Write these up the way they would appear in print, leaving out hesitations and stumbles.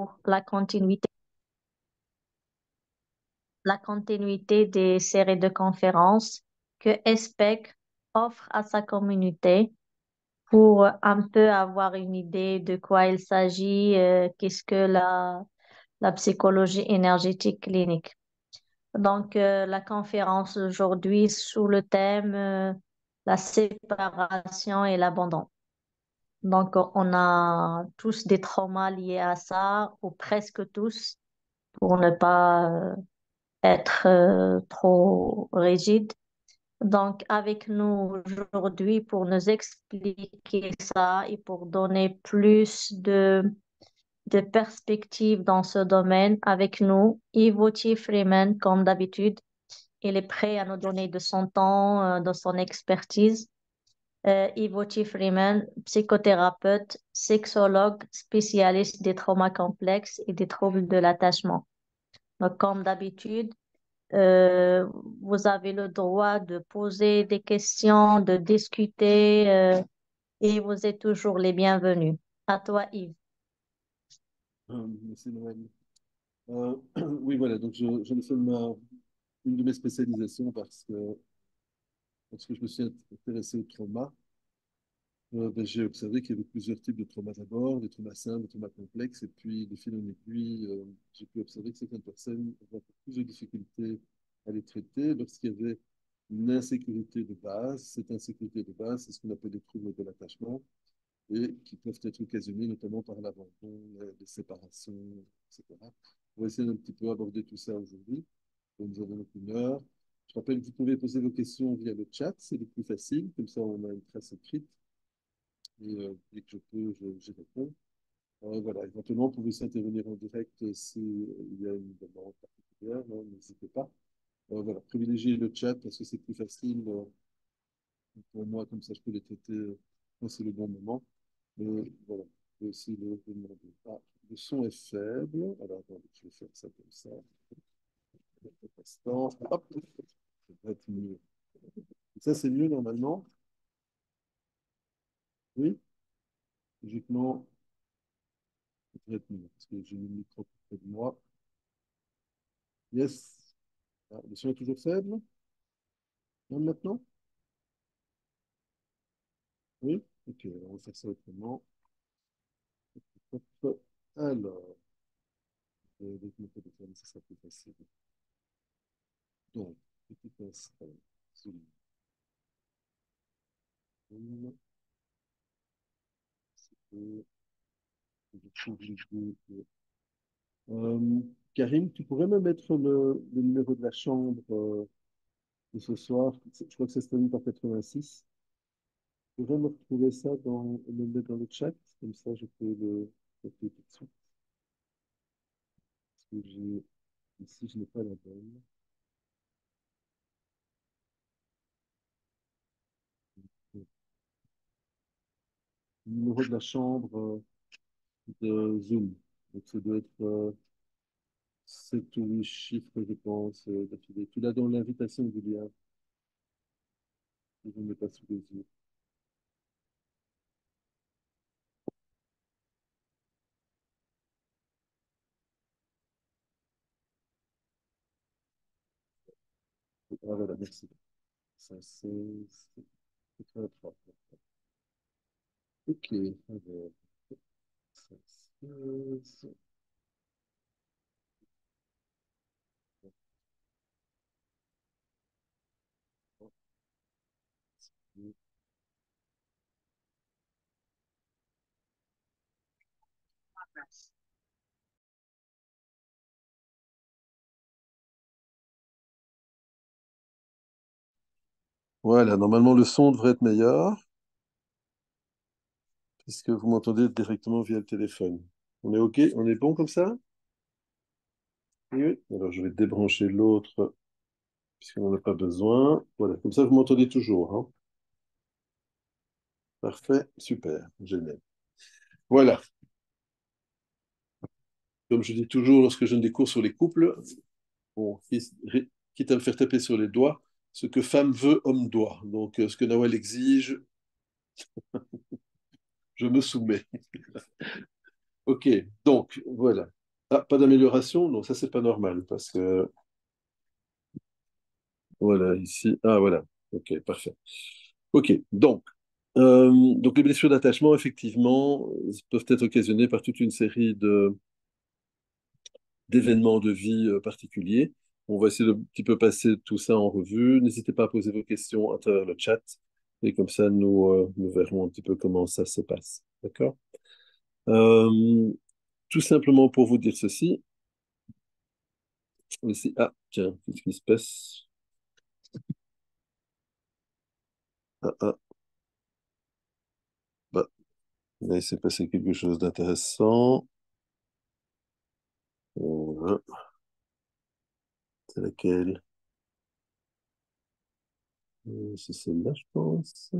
pour la continuité des séries de conférences que ESPEC offre à sa communauté pour un peu avoir une idée de quoi il s'agit, qu'est-ce que la psychologie énergétique clinique. Donc, la conférence aujourd'hui sous le thème la séparation et l'abandon. Donc, on a tous des traumas liés à ça, ou presque tous, pour ne pas être trop rigide. Donc, avec nous aujourd'hui pour nous expliquer ça et pour donner plus de perspectives dans ce domaine, avec nous, Ivo T. Freeman, comme d'habitude. Il est prêt à nous donner de son temps, de son expertise. Ivo T. Freeman, psychothérapeute, sexologue, spécialiste des traumas complexes et des troubles de l'attachement. Donc, comme d'habitude, euh, vous avez le droit de poser des questions, de discuter, et vous êtes toujours les bienvenus. À toi, Yves. Merci Noël. Oui, voilà, donc je me fais une de mes spécialisations parce que je me suis intéressé au trauma. Ben, j'ai observé qu'il y avait plusieurs types de traumas d'abord, des traumas simples, des traumas complexes, et puis de fil en aiguille, j'ai pu observer que certaines personnes avaient plus de difficultés à les traiter lorsqu'il y avait une insécurité de base. Cette insécurité de base, c'est ce qu'on appelle des troubles de l'attachement, et qui peuvent être occasionnés notamment par l'abandon, les séparations, etc. On va essayer d'un petit peu aborder tout ça aujourd'hui. Donc, nous avons donc 1 heure. Je rappelle que vous pouvez poser vos questions via le chat, c'est le plus facile, comme ça on a une trace écrite. Et dès que je peux, j'y réponds. Voilà, éventuellement, vous pouvez aussi intervenir en direct s'il y a une demande particulière, hein, n'hésitez pas. Voilà, privilégiez le chat parce que c'est plus facile pour moi, comme ça je peux les traiter quand c'est le bon moment. Mais voilà, vous pouvez aussi le demander. Ah, le son est faible. Alors, attendez, je vais faire ça comme ça. Un instant. Hop, ça va être mieux. Ça, c'est mieux normalement. Oui, logiquement, ça devrait être mieux parce que j'ai mis le micro près de moi. Yes. Ah, le son est toujours faible. Même maintenant? Oui? Ok, on va faire ça autrement. Hop. Alors, avec mon téléphone, ça sera plus facile. Donc, petit instant. Zoom. Zoom. Et je trouve Euh, Karim, tu pourrais me mettre le numéro de la chambre de ce soir? Je crois que c'est terminé par 86. Tu pourrais me retrouver ça me le mettre dans le chat? Comme ça, je peux le faire tout de suite. Parce que ici, je n'ai pas la bonne. Le numéro de la chambre de Zoom. Donc, ça doit être 7 ou 8 chiffres, je pense, d'affilée. Tu l'as dans l'invitation du lien. Je ne l'ai pas sous les yeux. Ah, voilà, merci. Ça, c'est 83. Ok, alors, ça, c'est- Voilà, normalement le son devrait être meilleur, puisque vous m'entendez directement via le téléphone. On est OK? On est bon comme ça? Oui, oui. Alors je vais débrancher l'autre, puisqu'on n'en a pas besoin. Voilà, comme ça vous m'entendez toujours, hein. Parfait, super, génial. Voilà, comme je dis toujours lorsque je donne des cours sur les couples, bon, quitte à me faire taper sur les doigts, ce que femme veut, homme doit. Donc ce que Nawal exige, je me soumets. Ok, donc voilà. Ah, pas d'amélioration? Non, ça c'est pas normal parce que voilà, ici. Ah voilà. Ok, parfait. Ok, donc les blessures d'attachement, effectivement, peuvent être occasionnées par toute une série d'événements de vie particuliers. On va essayer de un petit peu passer tout ça en revue. N'hésitez pas à poser vos questions à travers le chat et comme ça nous verrons un petit peu comment ça se passe. D'accord? Euh, Tout simplement pour vous dire ceci. Aussi, ah, tiens, qu'est-ce qui se passe? Ah, ah, bah, là, il s'est passé quelque chose d'intéressant. Voilà, c'est laquelle? C'est celle-là, je pense.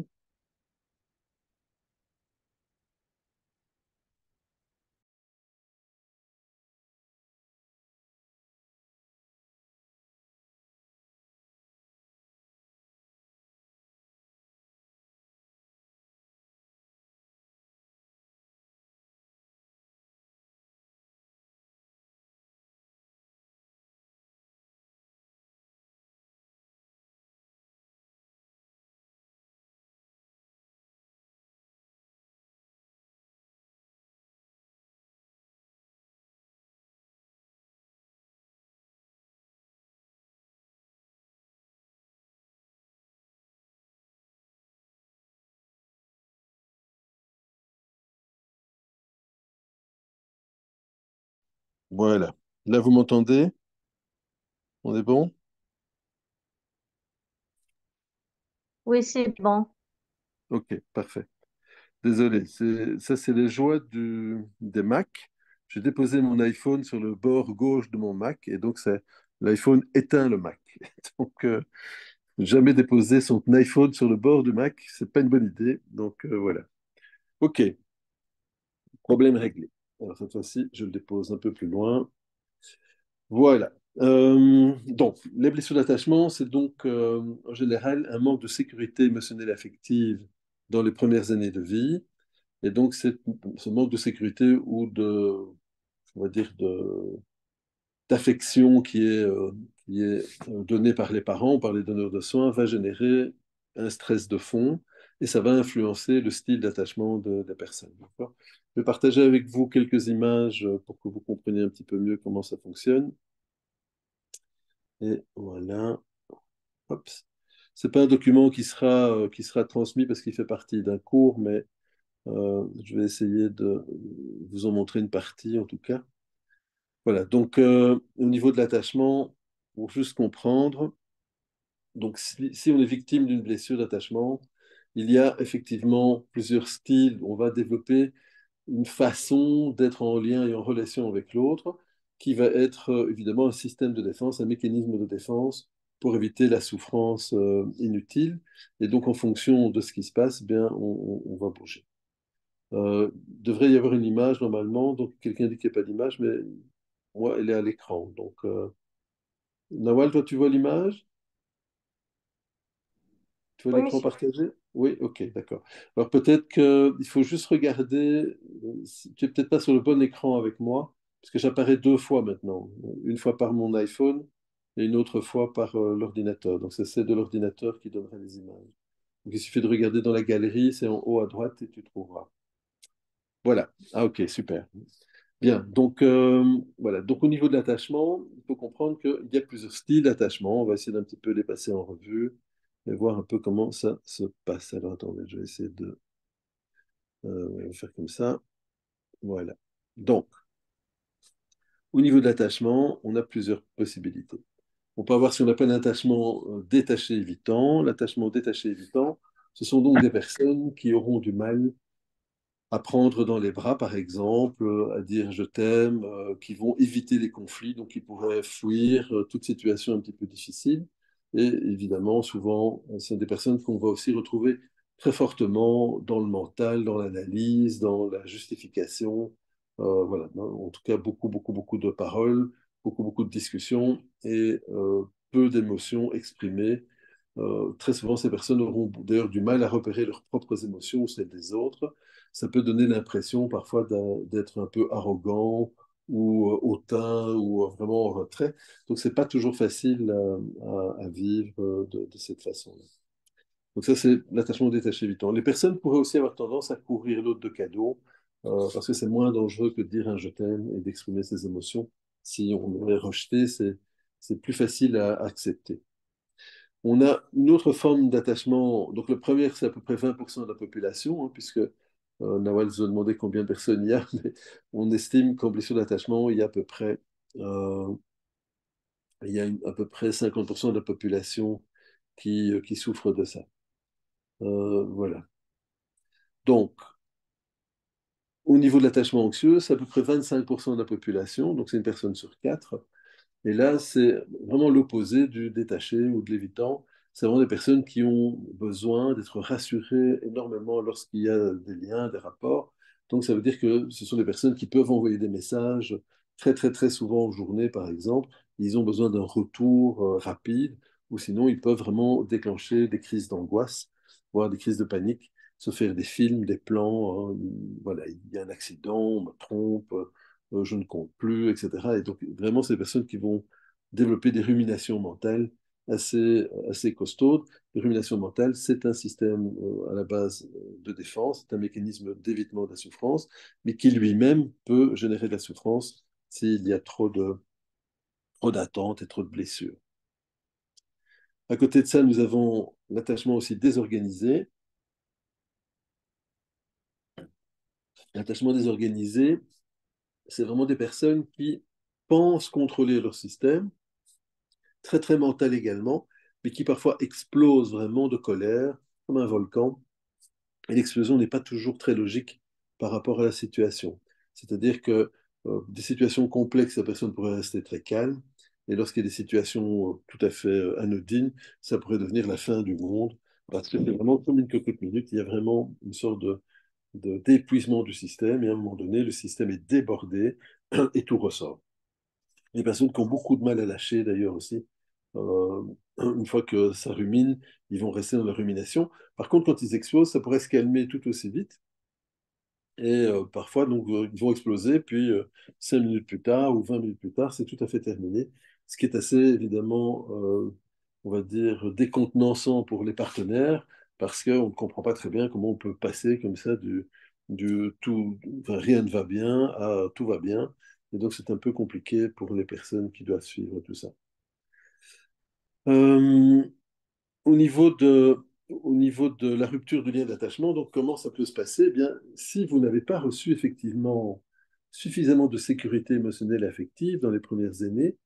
Voilà. Là, vous m'entendez? On est bon? Oui, c'est bon. Ok, parfait. Désolé, ça c'est les joies des Mac. J'ai déposé mon iPhone sur le bord gauche de mon Mac et donc l'iPhone éteint le Mac. Donc jamais déposer son iPhone sur le bord du Mac, c'est pas une bonne idée. Donc voilà. Ok, problème réglé. Alors cette fois-ci, je le dépose un peu plus loin. Voilà. Donc, les blessures d'attachement, c'est donc en général un manque de sécurité émotionnelle et affective dans les premières années de vie. Et donc, c'est ce manque de sécurité ou on va dire, d'affection qui est donnée par les parents, par les donneurs de soins, va générer un stress de fond et ça va influencer le style d'attachement des personnes. D'accord. Je vais partager avec vous quelques images pour que vous compreniez un petit peu mieux comment ça fonctionne. Et voilà. Hop. C'est pas un document qui sera transmis parce qu'il fait partie d'un cours, mais je vais essayer de vous en montrer une partie en tout cas. Voilà, donc au niveau de l'attachement, pour juste comprendre, donc si on est victime d'une blessure d'attachement, il y a effectivement plusieurs styles. On va développer une façon d'être en lien et en relation avec l'autre qui va être évidemment un système de défense, un mécanisme de défense pour éviter la souffrance inutile. Et donc en fonction de ce qui se passe, eh bien, on va bouger. Devrait y avoir une image normalement, donc quelqu'un dit qu'il n'y a pas d'image, mais moi, elle est à l'écran. Donc, Nawal, toi, tu vois l'image? Tu vois Oui, l'écran monsieur. partagé? Oui, ok, d'accord. Alors peut-être qu'il faut juste regarder, si tu n'es peut-être pas sur le bon écran avec moi, parce que j'apparais deux fois maintenant, une fois par mon iPhone et une autre fois par l'ordinateur. Donc c'est celle de l'ordinateur qui donnerait les images. Donc il suffit de regarder dans la galerie, c'est en haut à droite et tu trouveras. Voilà. Ah ok, super. Bien, donc voilà. Donc au niveau de l'attachement, il faut comprendre qu'il y a plusieurs styles d'attachement. On va essayer d'un petit peu les passer en revue et voir un peu comment ça se passe. Alors attendez, je vais essayer de faire comme ça. Voilà. Donc, au niveau de l'attachement, on a plusieurs possibilités. On peut avoir ce qu'on appelle un attachement détaché évitant. L'attachement détaché évitant, ce sont donc des personnes qui auront du mal à prendre dans les bras, par exemple, à dire je t'aime, qui vont éviter les conflits, donc qui pourraient fuir toute situation un petit peu difficile. Et évidemment, souvent, ce sont des personnes qu'on va aussi retrouver très fortement dans le mental, dans l'analyse, dans la justification. Voilà, en tout cas, beaucoup, beaucoup, beaucoup de paroles, beaucoup, beaucoup de discussions et peu d'émotions exprimées. Très souvent, ces personnes auront d'ailleurs du mal à repérer leurs propres émotions ou celles des autres. ça peut donner l'impression parfois d'être un peu arrogant ou hautain ou vraiment en retrait. Donc, c'est pas toujours facile à vivre de cette façon-là. Donc ça, c'est l'attachement détaché évitant. Les personnes pourraient aussi avoir tendance à couvrir l'autre de cadeaux, parce que c'est moins dangereux que de dire un je t'aime et d'exprimer ses émotions. Si on est rejeté, c'est plus facile à accepter. On a une autre forme d'attachement. Donc le premier, c'est à peu près 20% de la population, hein, puisque Nawal se demandait combien de personnes il y a, mais on estime qu'en blessure d'attachement, il y a à peu près, euh, à peu près 50% de la population qui souffre de ça. Voilà. Donc, au niveau de l'attachement anxieux, c'est à peu près 25% de la population, donc c'est une personne sur quatre. Et là, c'est vraiment l'opposé du détaché ou de l'évitant. C'est vraiment des personnes qui ont besoin d'être rassurées énormément lorsqu'il y a des liens, des rapports. Donc, ça veut dire que ce sont des personnes qui peuvent envoyer des messages très, très, très souvent en journée, par exemple. Ils ont besoin d'un retour rapide, ou sinon, ils peuvent vraiment déclencher des crises d'angoisse, voire des crises de panique, se faire des films, des plans. Hein. Voilà, il y a un accident, on me trompe, je ne compte plus, etc. Et donc, vraiment, c'est des personnes qui vont développer des ruminations mentales assez costaudes. Les ruminations mentales, c'est un système à la base de défense, c'est un mécanisme d'évitement de la souffrance, mais qui lui-même peut générer de la souffrance s'il y a trop d'attentes et trop de blessures. À côté de ça, nous avons l'attachement aussi désorganisé. L'attachement désorganisé, c'est vraiment des personnes qui pensent contrôler leur système, très très mental également, mais qui parfois explose vraiment de colère, comme un volcan. Et l'explosion n'est pas toujours très logique par rapport à la situation. C'est-à-dire que des situations complexes, la personne pourrait rester très calme, et lorsqu'il y a des situations tout à fait anodines, ça pourrait devenir la fin du monde, parce que c'est vraiment comme une cocotte minute, il y a vraiment une sorte d'épuisement du système, et à un moment donné, le système est débordé et tout ressort. Les personnes qui ont beaucoup de mal à lâcher, d'ailleurs aussi, euh, une fois que ça rumine, ils vont rester dans la rumination. Par contre, quand ils explosent, ça pourrait se calmer tout aussi vite. Et parfois, donc, ils vont exploser, puis 5 minutes plus tard ou 20 minutes plus tard, c'est tout à fait terminé. Ce qui est assez, évidemment, on va dire, décontenançant pour les partenaires, parce qu'on ne comprend pas très bien comment on peut passer comme ça du tout, enfin, rien ne va bien à tout va bien. Et donc, c'est un peu compliqué pour les personnes qui doivent suivre tout ça. Euh, au niveau de la rupture du lien d'attachement, donc comment ça peut se passer? Eh bien, si vous n'avez pas reçu effectivement suffisamment de sécurité émotionnelle et affective dans les premières années,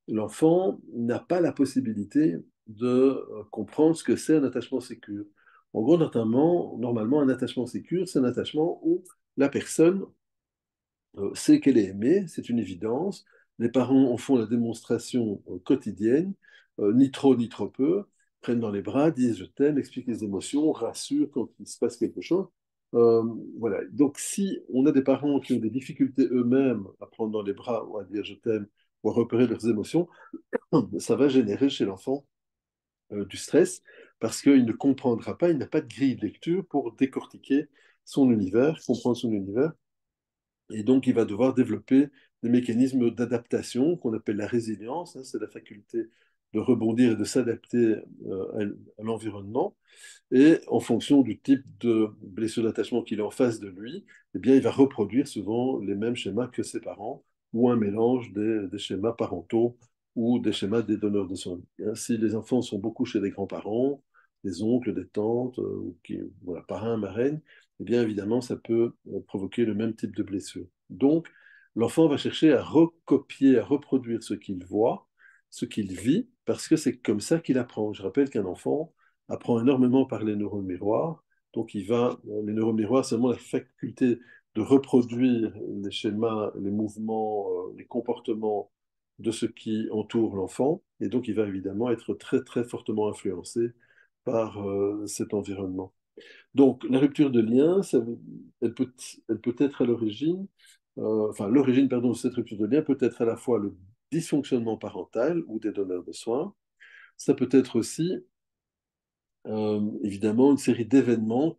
l'enfant n'a pas la possibilité de comprendre ce que c'est un attachement sécure. En gros, normalement, un attachement sécure, c'est un attachement où la personne sait qu'elle est aimée, c'est une évidence. Les parents en font la démonstration quotidienne, ni trop ni trop peu, prennent dans les bras, disent je t'aime, expliquent les émotions, rassurent quand il se passe quelque chose. Euh, voilà. Donc si on a des parents qui ont des difficultés eux-mêmes à prendre dans les bras ou à dire je t'aime ou à repérer leurs émotions, ça va générer chez l'enfant du stress parce qu'il ne comprendra pas, il n'a pas de grille de lecture pour décortiquer son univers, comprendre son univers. Et donc, il va devoir développer des mécanismes d'adaptation qu'on appelle la résilience, hein, c'est la faculté de rebondir et de s'adapter à l'environnement. Et en fonction du type de blessure d'attachement qu'il a en face de lui, eh bien, il va reproduire souvent les mêmes schémas que ses parents ou un mélange des schémas parentaux ou des schémas des donneurs de soins. Hein, si les enfants sont beaucoup chez des grands-parents, des oncles, des tantes, ou voilà, parrains, marraines, eh bien, évidemment, ça peut provoquer le même type de blessure. Donc, l'enfant va chercher à recopier, à reproduire ce qu'il voit, ce qu'il vit, parce que c'est comme ça qu'il apprend. Je rappelle qu'un enfant apprend énormément par les neurones miroirs. Donc, les neurones miroirs, c'est vraiment la faculté de reproduire les schémas, les mouvements, les comportements de ce qui entoure l'enfant. Et donc, il va évidemment être très, très fortement influencé par cet environnement. Donc, la rupture de lien, elle peut être à l'origine, enfin, l'origine, pardon, de cette rupture de lien peut être à la fois le dysfonctionnement parental ou des donneurs de soins. Ça peut être aussi évidemment une série d'événements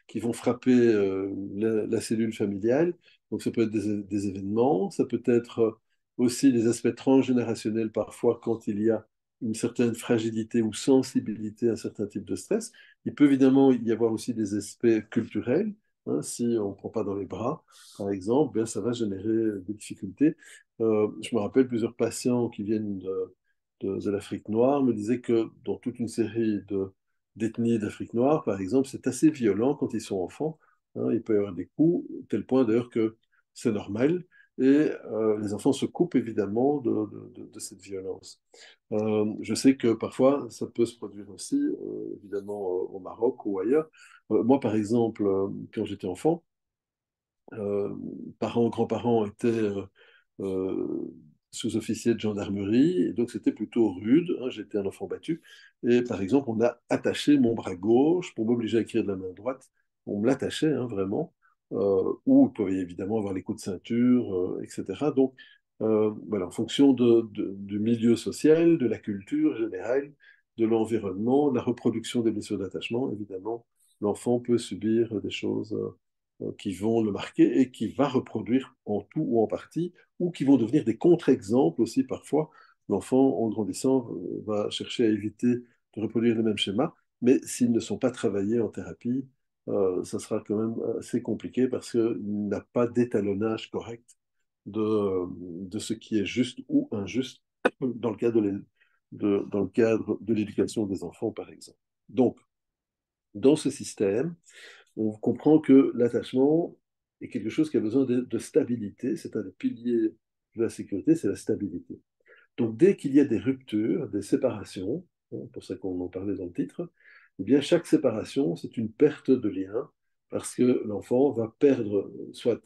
qui vont frapper la cellule familiale. Donc ça peut être des événements, ça peut être aussi des aspects transgénérationnels parfois quand il y a une certaine fragilité ou sensibilité à un certain type de stress. Il peut évidemment y avoir aussi des aspects culturels. Hein, si on ne prend pas dans les bras, par exemple, bien, ça va générer des difficultés. Je me rappelle plusieurs patients qui viennent de l'Afrique noire me disaient que dans toute une série d'ethnies d'Afrique noire, par exemple, c'est assez violent quand ils sont enfants. Hein, il peut y avoir des coups, tel point d'ailleurs que c'est normal. Et les enfants se coupent évidemment de cette violence. Je sais que parfois, ça peut se produire aussi, évidemment, au Maroc ou ailleurs. Moi, par exemple, quand j'étais enfant, euh, parents, grands-parents étaient euh, sous-officier de gendarmerie, et donc c'était plutôt rude. Hein, j'étais un enfant battu. Et par exemple, on a attaché mon bras gauche pour m'obliger à écrire de la main droite. On me l'attachait, hein, vraiment. Ou il pouvait évidemment avoir les coups de ceinture, etc. Donc, voilà, en fonction du milieu social, de la culture générale, de l'environnement, de la reproduction des blessures d'attachement, évidemment, l'enfant peut subir des choses qui vont le marquer et qui va reproduire en tout ou en partie ou qui vont devenir des contre-exemples aussi parfois. L'enfant, en grandissant, va chercher à éviter de reproduire les mêmes schémas, mais s'ils ne sont pas travaillés en thérapie, ça sera quand même assez compliqué parce qu'il n'a pas d'étalonnage correct de ce qui est juste ou injuste dans le cadre dans le cadre de l'éducation des enfants, par exemple. Donc, dans ce système, on comprend que l'attachement est quelque chose qui a besoin de stabilité. C'est un des piliers de la sécurité, c'est la stabilité. Donc, dès qu'il y a des ruptures, des séparations, hein, pour ça qu'on en parlait dans le titre, eh bien, chaque séparation, c'est une perte de lien parce que l'enfant va perdre soit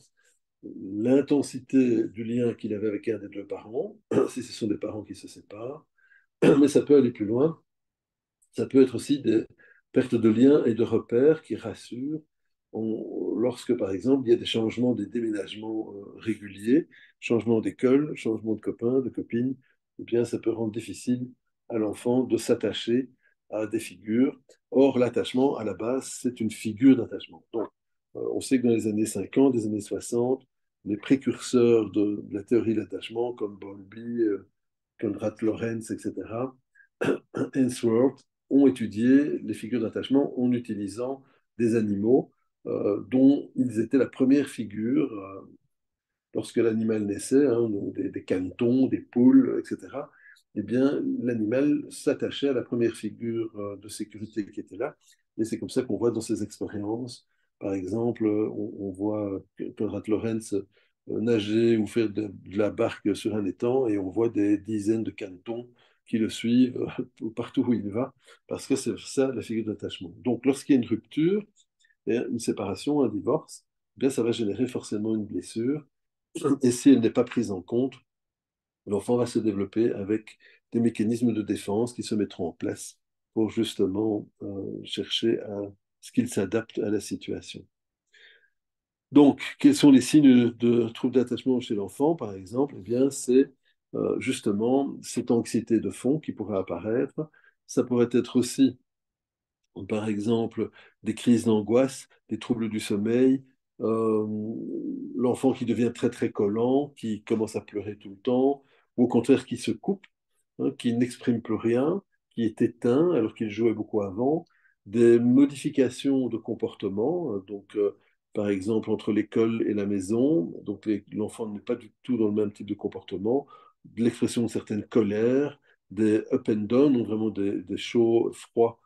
l'intensité du lien qu'il avait avec un des deux parents, si ce sont des parents qui se séparent, mais ça peut aller plus loin. Ça peut être aussi des pertes de liens et de repères qui rassurent lorsque, par exemple, il y a des changements, des déménagements réguliers, changement d'école, changement de copains, de copines, eh bien, ça peut rendre difficile à l'enfant de s'attacher à des figures. Or, l'attachement, à la base, c'est une figure d'attachement. Donc, on sait que dans les années 50, les années 60, les précurseurs de la théorie de l'attachement, comme Bowlby, Konrad Lorenz, etc., Ainsworth, ont étudié les figures d'attachement en utilisant des animaux dont ils étaient la première figure lorsque l'animal naissait, hein, donc des canetons, des poules, etc. Eh bien, l'animal s'attachait à la première figure de sécurité qui était là. Et c'est comme ça qu'on voit dans ces expériences, par exemple, on voit Konrad Lorenz nager ou faire de la barque sur un étang et on voit des dizaines de canetons qui le suivent partout où il va, parce que c'est ça la figure d'attachement. Donc, lorsqu'il y a une rupture, une séparation, un divorce, eh bien, ça va générer forcément une blessure. Et si elle n'est pas prise en compte, l'enfant va se développer avec des mécanismes de défense qui se mettront en place pour justement chercher à ce qu'il s'adapte à la situation. Donc, quels sont les signes de troubles d'attachement chez l'enfant, par exemple? Eh bien, c'est justement cette anxiété de fond qui pourrait apparaître. Ça pourrait être aussi par exemple des crises d'angoisse, des troubles du sommeil, euh, l'enfant qui devient très très collant, qui commence à pleurer tout le temps, ou au contraire qui se coupe, hein, qui n'exprime plus rien, qui est éteint alors qu'il jouait beaucoup avant, des modifications de comportement, par exemple entre l'école et la maison, donc l'enfant n'est pas du tout dans le même type de comportement, de l'expression de certaines colères, des up and down, donc vraiment des chauds, froids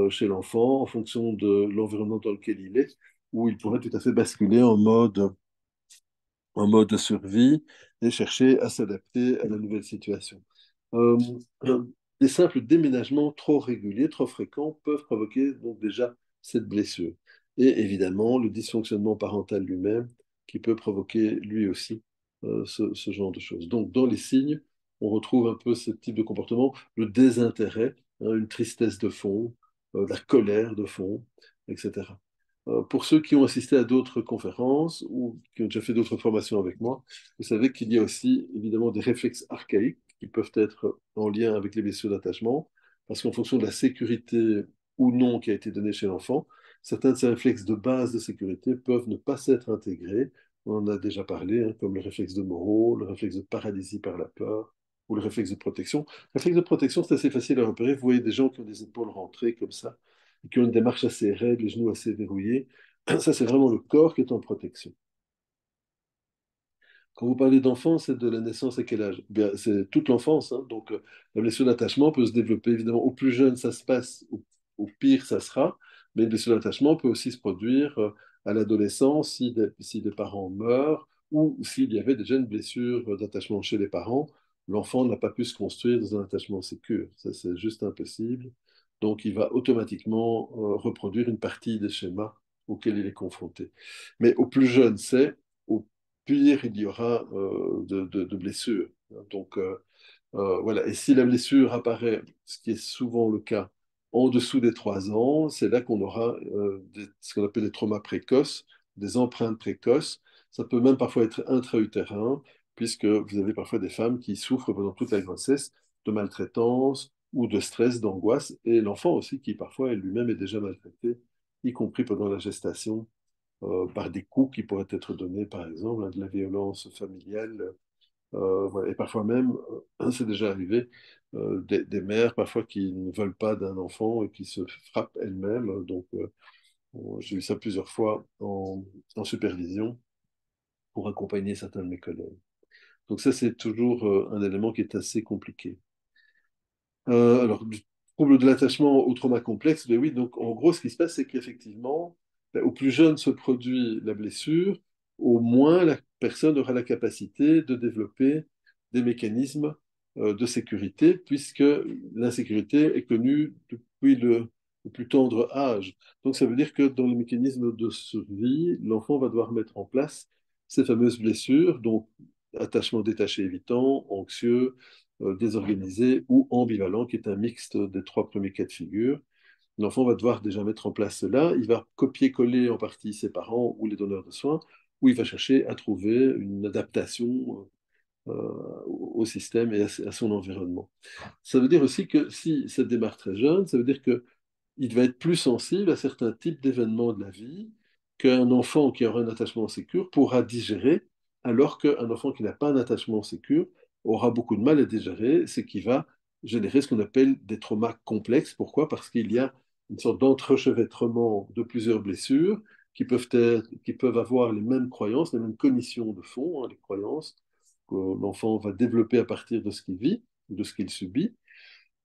chez l'enfant en fonction de l'environnement dans lequel il est, où il pourrait tout à fait basculer en mode survie et chercher à s'adapter à la nouvelle situation. Euh, des simples déménagements trop réguliers, trop fréquents peuvent provoquer donc déjà cette blessure. Et évidemment, le dysfonctionnement parental lui-même qui peut provoquer lui aussi ce genre de choses. Donc, dans les signes, on retrouve un peu ce type de comportement, le désintérêt, hein, une tristesse de fond, de la colère de fond, etc. Pour ceux qui ont assisté à d'autres conférences ou qui ont déjà fait d'autres formations avec moi, vous savez qu'il y a aussi évidemment des réflexes archaïques qui peuvent être en lien avec les blessures d'attachement, parce qu'en fonction de la sécurité ou non qui a été donné chez l'enfant, certains de ces réflexes de base de sécurité peuvent ne pas s'être intégrés. On en a déjà parlé, hein, comme le réflexe de Moreau, le réflexe de paralysie par la peur ou le réflexe de protection. Le réflexe de protection, c'est assez facile à repérer. Vous voyez des gens qui ont des épaules rentrées comme ça, et qui ont une démarche assez raide, les genoux assez verrouillés. Ça, c'est vraiment le corps qui est en protection. Quand vous parlez d'enfance, c'est de la naissance à quel âge? Bien, c'est toute l'enfance, hein. Donc, la blessure d'attachement peut se développer évidemment au plus jeune, ça se passe, au pire, ça sera. Mais une blessure d'attachement peut aussi se produire à l'adolescence si des parents meurent ou s'il y avait déjà une blessure d'attachement chez les parents. L'enfant n'a pas pu se construire dans un attachement sécure. Ça, c'est juste impossible. Donc, il va automatiquement reproduire une partie des schémas auxquels il est confronté. Mais au plus jeune, c'est au pire, il y aura de blessures. Donc, voilà. Et si la blessure apparaît, ce qui est souvent le cas, en dessous des 3 ans, c'est là qu'on aura ce qu'on appelle des traumas précoces, des empreintes précoces. Ça peut même parfois être intra-utérin, puisque vous avez parfois des femmes qui souffrent pendant toute la grossesse de maltraitance ou de stress, d'angoisse, et l'enfant aussi qui parfois lui-même est déjà maltraité, y compris pendant la gestation par des coups qui pourraient être donnés, par exemple, hein, de la violence familiale. Voilà. Et parfois même, c'est déjà arrivé, des mères parfois qui ne veulent pas d'un enfant et qui se frappent elles-mêmes. Donc, j'ai eu ça plusieurs fois en supervision pour accompagner certains de mes collègues. Donc ça, c'est toujours un élément qui est assez compliqué. Alors, du trouble de l'attachement au trauma complexe, ben oui, donc en gros, ce qui se passe, c'est qu'effectivement, ben, au plus jeune se produit la blessure, au moins la personne aura la capacité de développer des mécanismes de sécurité, puisque l'insécurité est connue depuis le plus tendre âge. Donc, ça veut dire que dans les mécanismes de survie, l'enfant va devoir mettre en place ces fameuses blessures, donc attachement détaché évitant, anxieux, désorganisé ou ambivalent, qui est un mixte des 3 premiers cas de figure. L'enfant va devoir déjà mettre en place cela. Il va copier-coller en partie ses parents ou les donneurs de soins, ou il va chercher à trouver une adaptation au système et à son environnement. Ça veut dire aussi que si ça démarre très jeune, ça veut dire que il va être plus sensible à certains types d'événements de la vie qu'un enfant qui aura un attachement sécure pourra digérer, alors qu'un enfant qui n'a pas un attachement sécure aura beaucoup de mal à digérer, c'est qu'il va générer ce qu'on appelle des traumas complexes. Pourquoi? Parce qu'il y a une sorte d'entrechevêtrement de plusieurs blessures qui peuvent avoir les mêmes croyances, les mêmes cognitions de fond, hein, les croyances que l'enfant va développer à partir de ce qu'il vit, de ce qu'il subit.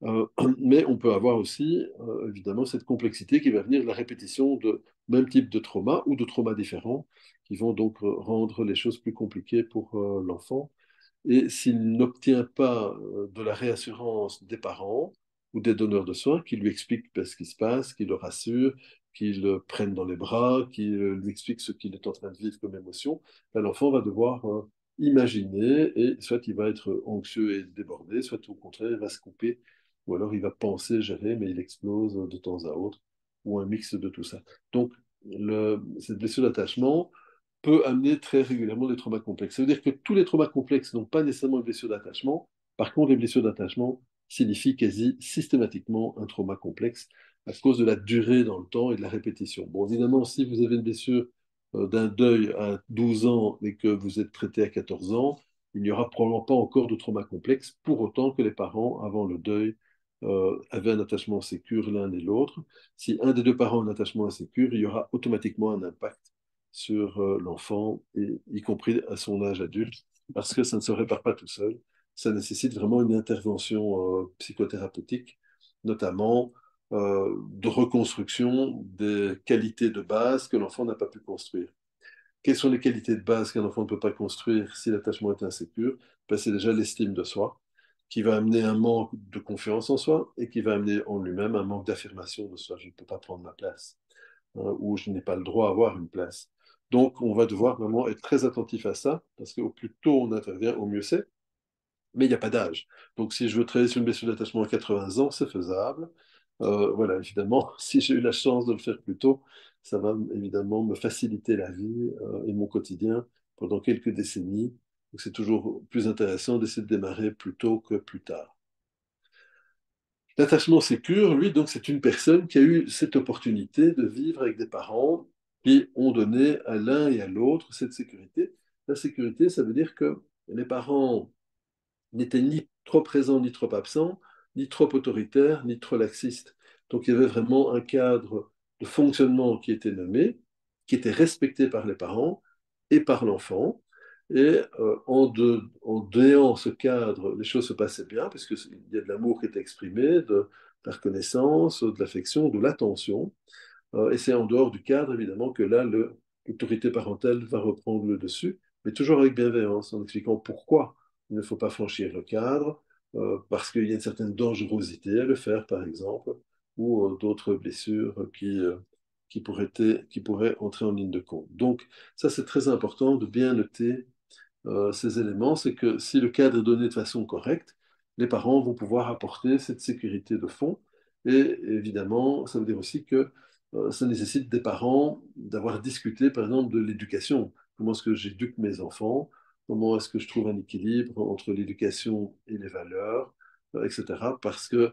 Euh, mais on peut avoir aussi, évidemment, cette complexité qui va venir de la répétition de même type de trauma ou de traumas différents, qui vont donc rendre les choses plus compliquées pour l'enfant. Et s'il n'obtient pas de la réassurance des parents ou des donneurs de soins qui lui expliquent ce qui se passe, qui le rassurent, qui le prennent dans les bras, qui lui expliquent ce qu'il est en train de vivre comme émotion, ben, l'enfant va devoir imaginer et soit il va être anxieux et débordé, soit au contraire il va se couper, ou alors il va penser, gérer, mais il explose de temps à autre, ou un mix de tout ça. Donc, cette blessure d'attachement, peut amener très régulièrement des traumas complexes. Ça veut dire que tous les traumas complexes n'ont pas nécessairement une blessure d'attachement. Par contre, les blessures d'attachement signifient quasi systématiquement un trauma complexe à cause de la durée dans le temps et de la répétition. Bon, évidemment, si vous avez une blessure d'un deuil à 12 ans et que vous êtes traité à 14 ans, il n'y aura probablement pas encore de trauma complexe, pour autant que les parents, avant le deuil, avaient un attachement sécure l'un et l'autre. Si un des deux parents a un attachement insécure, il y aura automatiquement un impact sur l'enfant, y compris à son âge adulte, parce que ça ne se répare pas tout seul. Ça nécessite vraiment une intervention psychothérapeutique, notamment de reconstruction des qualités de base que l'enfant n'a pas pu construire. Quelles sont les qualités de base qu'un enfant ne peut pas construire si l'attachement est insécure? Ben, c'est déjà l'estime de soi, qui va amener un manque de confiance en soi et qui va amener en lui-même un manque d'affirmation de soi. Je ne peux pas prendre ma place, hein, ou je n'ai pas le droit à avoir une place. Donc, on va devoir vraiment être très attentif à ça, parce qu'au plus tôt on intervient, au mieux c'est. Mais il n'y a pas d'âge. Donc, si je veux travailler sur une blessure d'attachement à 80 ans, c'est faisable. Voilà, évidemment, si j'ai eu la chance de le faire plus tôt, ça va évidemment me faciliter la vie et mon quotidien pendant quelques décennies. Donc, c'est toujours plus intéressant d'essayer de démarrer plus tôt que plus tard. L'attachement sécure, lui, donc, c'est une personne qui a eu cette opportunité de vivre avec des parents qui ont donné à l'un et à l'autre cette sécurité. La sécurité, ça veut dire que les parents n'était ni trop présent ni trop absent, ni trop autoritaire, ni trop laxiste. Donc il y avait vraiment un cadre de fonctionnement qui était nommé, qui était respecté par les parents et par l'enfant. Et en déant ce cadre, les choses se passaient bien, parce qu'il y a de l'amour qui était exprimé, de la reconnaissance, de l'affection, de l'attention. Et c'est en dehors du cadre, évidemment, que là, l'autorité parentale va reprendre le dessus, mais toujours avec bienveillance, en expliquant pourquoi il ne faut pas franchir le cadre, parce qu'il y a une certaine dangerosité à le faire, par exemple, ou d'autres blessures qui pourraient entrer en ligne de compte. Donc, ça, c'est très important de bien noter ces éléments, c'est que si le cadre est donné de façon correcte, les parents vont pouvoir apporter cette sécurité de fond. Et évidemment, ça veut dire aussi que ça nécessite des parents d'avoir discuté, par exemple, de l'éducation. Comment est-ce que j'éduque mes enfants? Comment est-ce que je trouve un équilibre entre l'éducation et les valeurs, etc. Parce que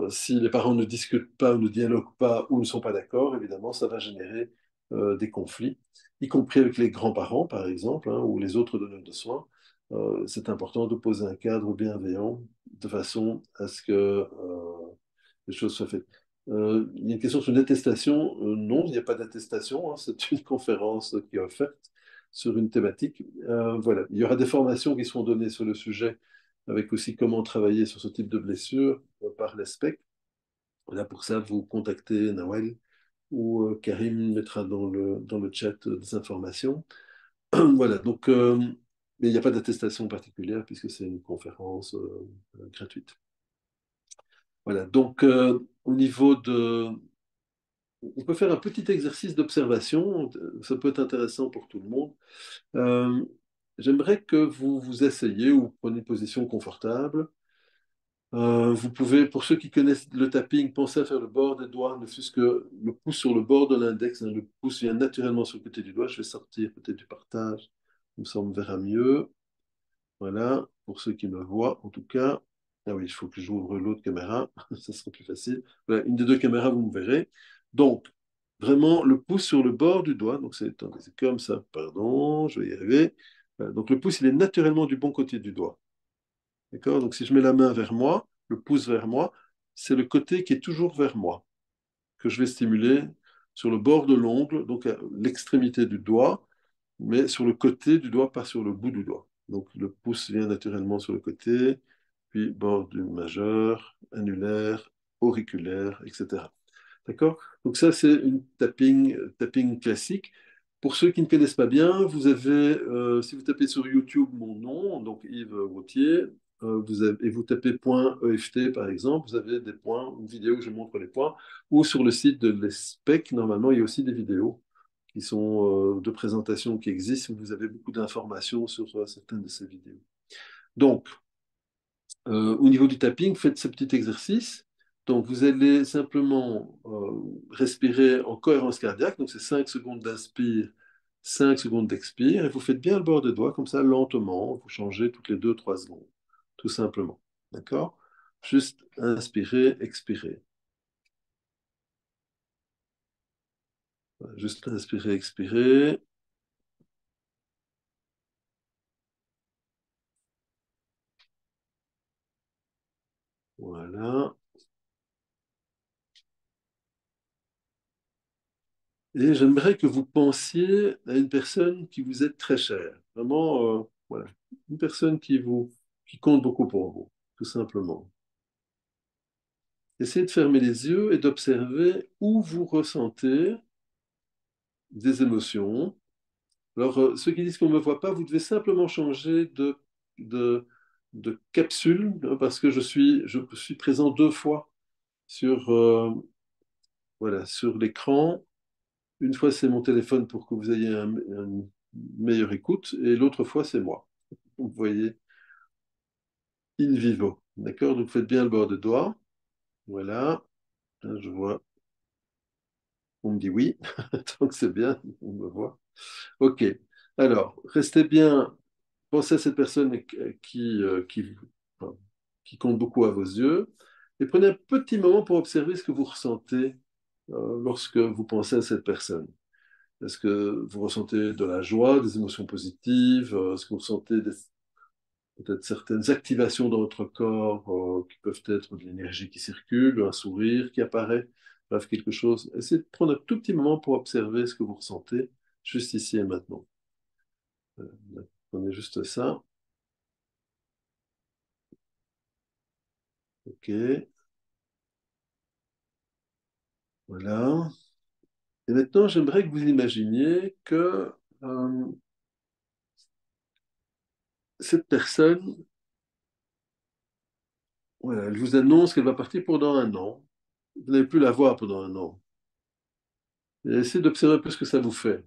si les parents ne discutent pas, ne dialoguent pas ou ne sont pas d'accord, évidemment, ça va générer des conflits y compris avec les grands-parents, par exemple, hein, ou les autres donneurs de soins. C'est important de poser un cadre bienveillant de façon à ce que les choses soient faites. Il y a une question sur une attestation. Non, il n'y a pas d'attestation. Hein, c'est une conférence qui est offerte sur une thématique. Voilà. Il y aura des formations qui seront données sur le sujet, avec aussi comment travailler sur ce type de blessure par l'ESPEC. Là, pour ça, vous contactez Nawel ou Karim mettra dans le chat des informations. Voilà, donc, mais il n'y a pas d'attestation particulière puisque c'est une conférence gratuite. Voilà, donc au niveau de... On peut faire un petit exercice d'observation, ça peut être intéressant pour tout le monde. Euh, J'aimerais que vous vous essayiez ou prenez une position confortable. Vous pouvez, pour ceux qui connaissent le tapping, penser à faire le bord des doigts, ne fût-ce que le pouce sur le bord de l'index, hein, le pouce vient naturellement sur le côté du doigt. Je vais sortir peut-être du partage, comme ça on me verra mieux. Voilà, pour ceux qui me voient, en tout cas. Ah oui, il faut que j'ouvre l'autre caméra, ça sera plus facile. Voilà, une des deux caméras, vous me verrez. Donc, vraiment, le pouce sur le bord du doigt. Donc, attendez, c'est comme ça, pardon, je vais y arriver. Voilà, donc, le pouce, il est naturellement du bon côté du doigt. D'accord? Donc, si je mets la main vers moi, le pouce vers moi, c'est le côté qui est toujours vers moi, que je vais stimuler sur le bord de l'ongle, donc à l'extrémité du doigt, mais sur le côté du doigt, pas sur le bout du doigt. Donc le pouce vient naturellement sur le côté, puis bord du majeur, annulaire, auriculaire, etc. D'accord? Donc ça, c'est une tapping classique. Pour ceux qui ne connaissent pas bien, vous avez, si vous tapez sur YouTube mon nom, donc Yves Gauthier, et vous tapez .eft par exemple, vous avez des points, une vidéo où je montre les points, ou sur le site de l'ESPEC, normalement, il y a aussi des vidéos qui sont de présentation qui existent, où vous avez beaucoup d'informations sur certaines de ces vidéos. Donc, au niveau du tapping, faites ce petit exercice. Donc, vous allez simplement respirer en cohérence cardiaque. Donc, c'est 5 secondes d'inspire, 5 secondes d'expire. Et vous faites bien le bord des doigts, comme ça, lentement. Vous changez toutes les 2, 3 secondes, tout simplement. D'accord? Juste inspirer, expirer. Voilà, juste inspirer, expirer. Voilà. Et j'aimerais que vous pensiez à une personne qui vous est très chère. Vraiment, voilà. Une personne qui compte beaucoup pour vous, tout simplement. Essayez de fermer les yeux et d'observer où vous ressentez des émotions. Alors, ceux qui disent qu'on ne me voit pas, vous devez simplement changer de, de capsule, hein, parce que je suis présent 2 fois sur, voilà, sur l'écran. Une fois, c'est mon téléphone pour que vous ayez une meilleure écoute, et l'autre fois, c'est moi. Vous voyez, in vivo. D'accord? Donc, faites bien le bord de doigt. Voilà. Là, je vois. On me dit oui. Donc, c'est bien. On me voit. OK. Alors, restez bien. Pensez à cette personne enfin, qui compte beaucoup à vos yeux. et prenez un petit moment pour observer ce que vous ressentez lorsque vous pensez à cette personne. Est-ce que vous ressentez de la joie, des émotions positives? Est-ce que vous ressentez peut-être certaines activations dans votre corps qui peuvent être de l'énergie qui circule, un sourire qui apparaît, bref, quelque chose? Essayez de prendre un tout petit moment pour observer ce que vous ressentez juste ici et maintenant. Prenez juste ça. OK. Voilà. Et maintenant, j'aimerais que vous imaginiez que euh, cette personne, voilà, elle vous annonce qu'elle va partir pendant un an. Vous n'allez plus la voir pendant un an. Et essayez d'observer un peu ce que ça vous fait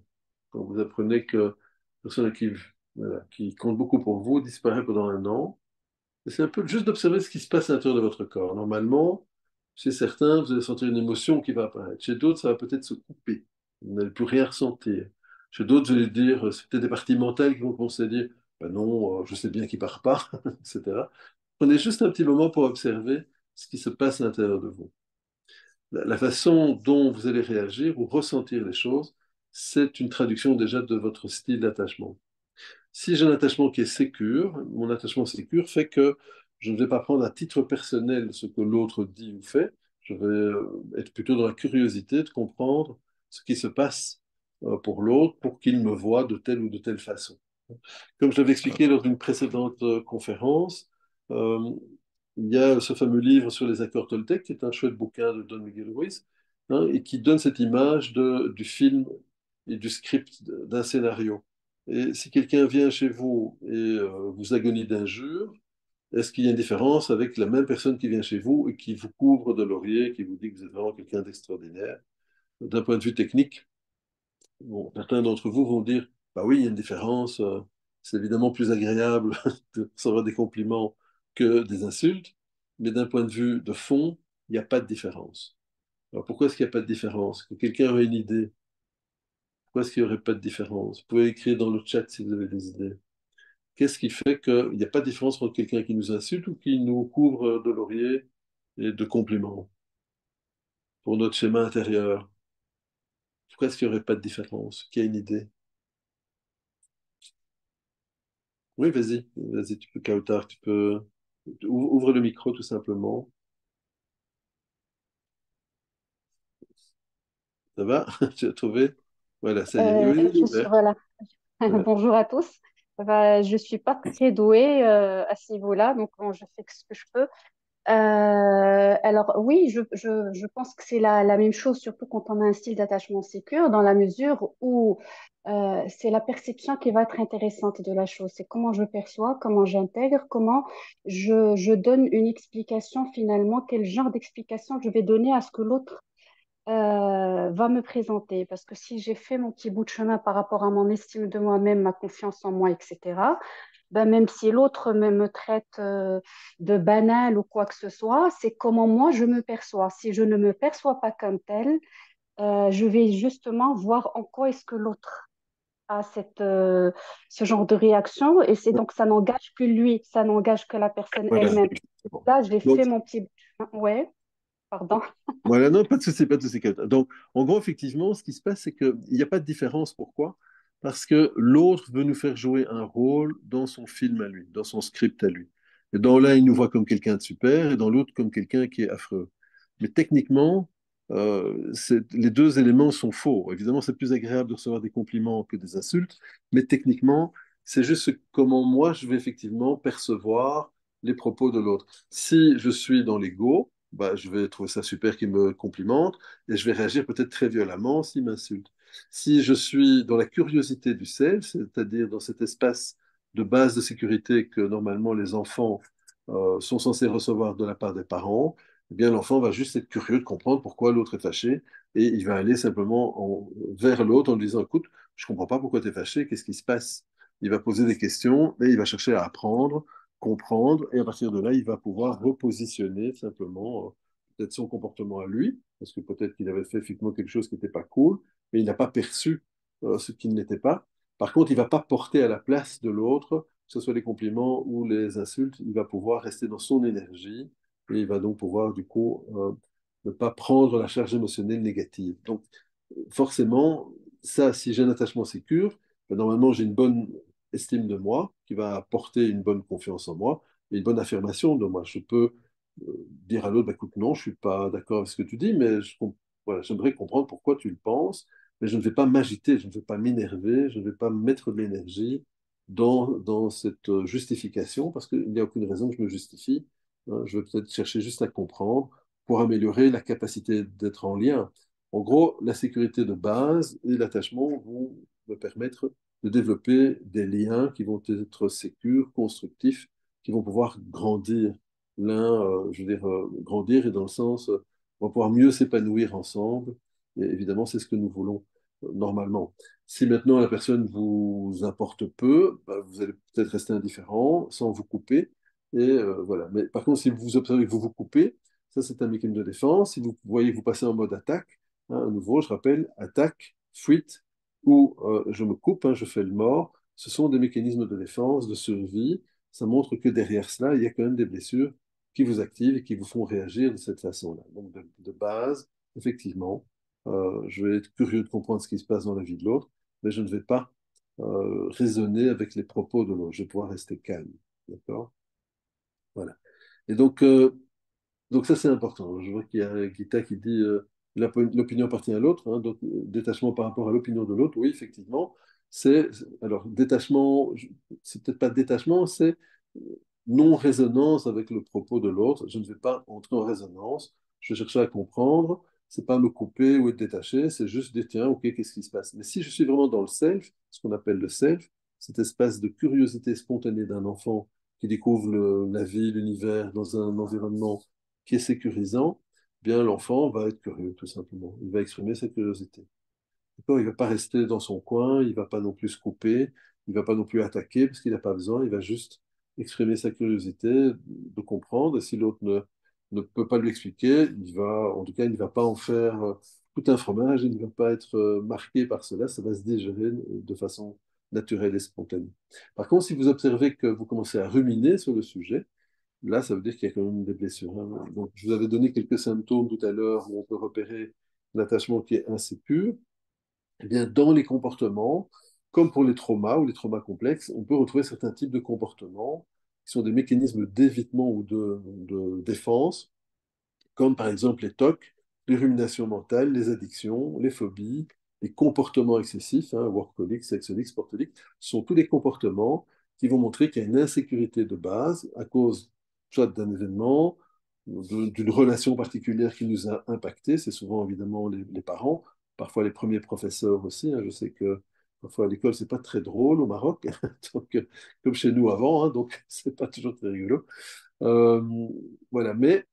quand vous apprenez que la personne qui, voilà, qui compte beaucoup pour vous disparaît pendant un an. Et c'est un peu juste d'observer ce qui se passe à l'intérieur de votre corps. Normalement, chez certains, vous allez sentir une émotion qui va apparaître. Chez d'autres, ça va peut-être se couper. Vous n'allez plus rien ressentir. Chez d'autres, vous allez dire, c'est peut-être des parties mentales qui vont commencer à dire, ben non, je sais bien qu'il part pas, etc. Prenez juste un petit moment pour observer ce qui se passe à l'intérieur de vous. La façon dont vous allez réagir ou ressentir les choses, c'est une traduction déjà de votre style d'attachement. Si j'ai un attachement qui est sécure, mon attachement sécure fait que je ne vais pas prendre à titre personnel ce que l'autre dit ou fait. Je vais être plutôt dans la curiosité de comprendre ce qui se passe pour l'autre pour qu'il me voie de telle ou de telle façon. Comme je l'avais expliqué lors d'une précédente conférence, euh, il y a ce fameux livre sur les accords Toltec, qui est un chouette bouquin de Don Miguel Ruiz, hein, et qui donne cette image du film et du script d'un scénario. Et si quelqu'un vient chez vous et vous agonie d'injures, est-ce qu'il y a une différence avec la même personne qui vient chez vous et qui vous couvre de laurier, qui vous dit que vous êtes vraiment quelqu'un d'extraordinaire? D'un point de vue technique, bon, certains d'entre vous vont dire, bah oui, il y a une différence. C'est évidemment plus agréable de recevoir des compliments que des insultes, mais d'un point de vue de fond, il n'y a pas de différence. Alors pourquoi est-ce qu'il n'y a pas de différence? Que quelqu'un aurait une idée. Pourquoi est-ce qu'il n'y aurait pas de différence? Vous pouvez écrire dans le chat si vous avez des idées. Qu'est-ce qui fait qu'il n'y a pas de différence entre quelqu'un qui nous insulte ou qui nous couvre de lauriers et de compliments pour notre schéma intérieur? Pourquoi est-ce qu'il n'y aurait pas de différence? Qui a une idée? Oui, vas-y, tu peux, Kautar, tu peux. Ouvre le micro tout simplement. Ça va? Tu as trouvé? Voilà, ça y est. Oui, il est ouvert. Voilà. Voilà. Bonjour à tous. Je suis pas très douée à ce niveau-là, donc bon, je fais ce que je peux. Alors oui, je pense que c'est la même chose, surtout quand on a un style d'attachement sécure, dans la mesure où c'est la perception qui va être intéressante de la chose. C'est comment je perçois, comment j'intègre, comment je donne une explication finalement, quel genre d'explication je vais donner à ce que l'autre va me présenter. Parce que si j'ai fait mon petit bout de chemin par rapport à mon estime de moi-même, ma confiance en moi, etc., ben même si l'autre me traite de banal ou quoi que ce soit, c'est comment moi je me perçois. Si je ne me perçois pas comme tel, je vais justement voir en quoi est-ce que l'autre a ce genre de réaction. Et c'est donc ça n'engage plus lui, ça n'engage que la personne Voilà. elle-même. Bon. Là, j'ai Donc, fait mon petit bout de chemin. Ouais, pardon. voilà, non, pas de souci, Kautar. Donc, en gros, effectivement, ce qui se passe, c'est qu'il n'y a pas de différence. Pourquoi? Parce que l'autre veut nous faire jouer un rôle dans son film à lui, dans son script à lui. Et dans l'un, il nous voit comme quelqu'un de super, et dans l'autre, comme quelqu'un qui est affreux. Mais techniquement, les deux éléments sont faux. Évidemment, c'est plus agréable de recevoir des compliments que des insultes, mais techniquement, c'est juste comment moi, je vais effectivement percevoir les propos de l'autre. Si je suis dans l'ego, bah, je vais trouver ça super qu'il me complimente et je vais réagir peut-être très violemment s'il m'insulte. Si je suis dans la curiosité du self, c'est-à-dire dans cet espace de base de sécurité que normalement les enfants sont censés recevoir de la part des parents, eh bien l'enfant va juste être curieux de comprendre pourquoi l'autre est fâché et il va aller simplement vers l'autre en lui disant, écoute, je ne comprends pas pourquoi tu es fâché, qu'est-ce qui se passe? Il va poser des questions et il va chercher à apprendre, comprendre, et à partir de là, il va pouvoir repositionner simplement peut-être son comportement à lui, parce que peut-être qu'il avait fait effectivement quelque chose qui n'était pas cool, mais il n'a pas perçu ce qui ne l'était pas. Par contre, il ne va pas porter à la place de l'autre, que ce soit les compliments ou les insultes, il va pouvoir rester dans son énergie et il va donc pouvoir, du coup, ne pas prendre la charge émotionnelle négative. Donc, forcément, ça, si j'ai un attachement sécure, ben, normalement, j'ai une bonne estime de moi qui va apporter une bonne confiance en moi et une bonne affirmation de moi. Je peux dire à l'autre, bah, écoute, non, je suis pas d'accord avec ce que tu dis, mais voilà, j'aimerais comprendre pourquoi tu le penses, mais je ne vais pas m'agiter, je ne vais pas m'énerver, je ne vais pas mettre de l'énergie dans cette justification, parce qu'il n'y a aucune raison que je me justifie. Hein. Je vais peut-être chercher juste à comprendre pour améliorer la capacité d'être en lien. En gros, la sécurité de base et l'attachement vont me permettre de développer des liens qui vont être sécures, constructifs, qui vont pouvoir grandir. L'un, je veux dire, grandir et dans le sens, on va pouvoir mieux s'épanouir ensemble. Et évidemment, c'est ce que nous voulons normalement. Si maintenant la personne vous importe peu, bah, vous allez peut-être rester indifférent sans vous couper. Et voilà. Mais par contre, si vous observez que vous vous coupez, ça c'est un mécanisme de défense. Si vous voyez que vous passez en mode attaque, hein, à nouveau, je rappelle, attaque, fuite ou je me coupe, hein, je fais le mort, ce sont des mécanismes de défense, de survie. Ça montre que derrière cela, il y a quand même des blessures qui vous activent et qui vous font réagir de cette façon-là. Donc de base, effectivement, je vais être curieux de comprendre ce qui se passe dans la vie de l'autre, mais je ne vais pas raisonner avec les propos de l'autre. Je vais pouvoir rester calme. D'accord? Voilà. Et donc ça, c'est important. Je vois qu'il y a Gita qui dit l'opinion appartient à l'autre. Hein, donc, détachement par rapport à l'opinion de l'autre, oui, effectivement. Alors, détachement, c'est peut-être pas détachement, c'est non-résonance avec le propos de l'autre. Je ne vais pas entrer en résonance. Je vais chercher à comprendre. C'est pas me couper ou être détaché. C'est juste dire, tiens, OK, qu'est-ce qui se passe? Mais si je suis vraiment dans le self, ce qu'on appelle le self, cet espace de curiosité spontanée d'un enfant qui découvre la vie, l'univers dans un environnement qui est sécurisant, bien l'enfant va être curieux, tout simplement. Il va exprimer sa curiosité. D'accord. Il ne va pas rester dans son coin, il ne va pas non plus se couper, il ne va pas non plus attaquer parce qu'il n'a pas besoin, il va juste exprimer sa curiosité, de comprendre. Et si l'autre ne peut pas lui expliquer, en tout cas, il ne va pas en faire tout un fromage, il ne va pas être marqué par cela, ça va se digérer de façon naturelle et spontanée. Par contre, si vous observez que vous commencez à ruminer sur le sujet, là, ça veut dire qu'il y a quand même des blessures. Hein. Donc, je vous avais donné quelques symptômes tout à l'heure où on peut repérer l'attachement qui est insécure. Eh bien, dans les comportements, comme pour les traumas ou les traumas complexes, on peut retrouver certains types de comportements qui sont des mécanismes d'évitement ou de défense, comme par exemple les TOC, les ruminations mentales, les addictions, les phobies, les comportements excessifs, hein, workaholic, sexaholic, sportaholic, sont tous des comportements qui vont montrer qu'il y a une insécurité de base à cause soit d'un événement, d'une relation particulière qui nous a impacté. C'est souvent évidemment les parents, parfois les premiers professeurs aussi. Hein. Je sais que parfois à l'école, c'est pas très drôle au Maroc, donc, comme chez nous avant, hein, donc c'est pas toujours très rigolo. Euh, voilà, mais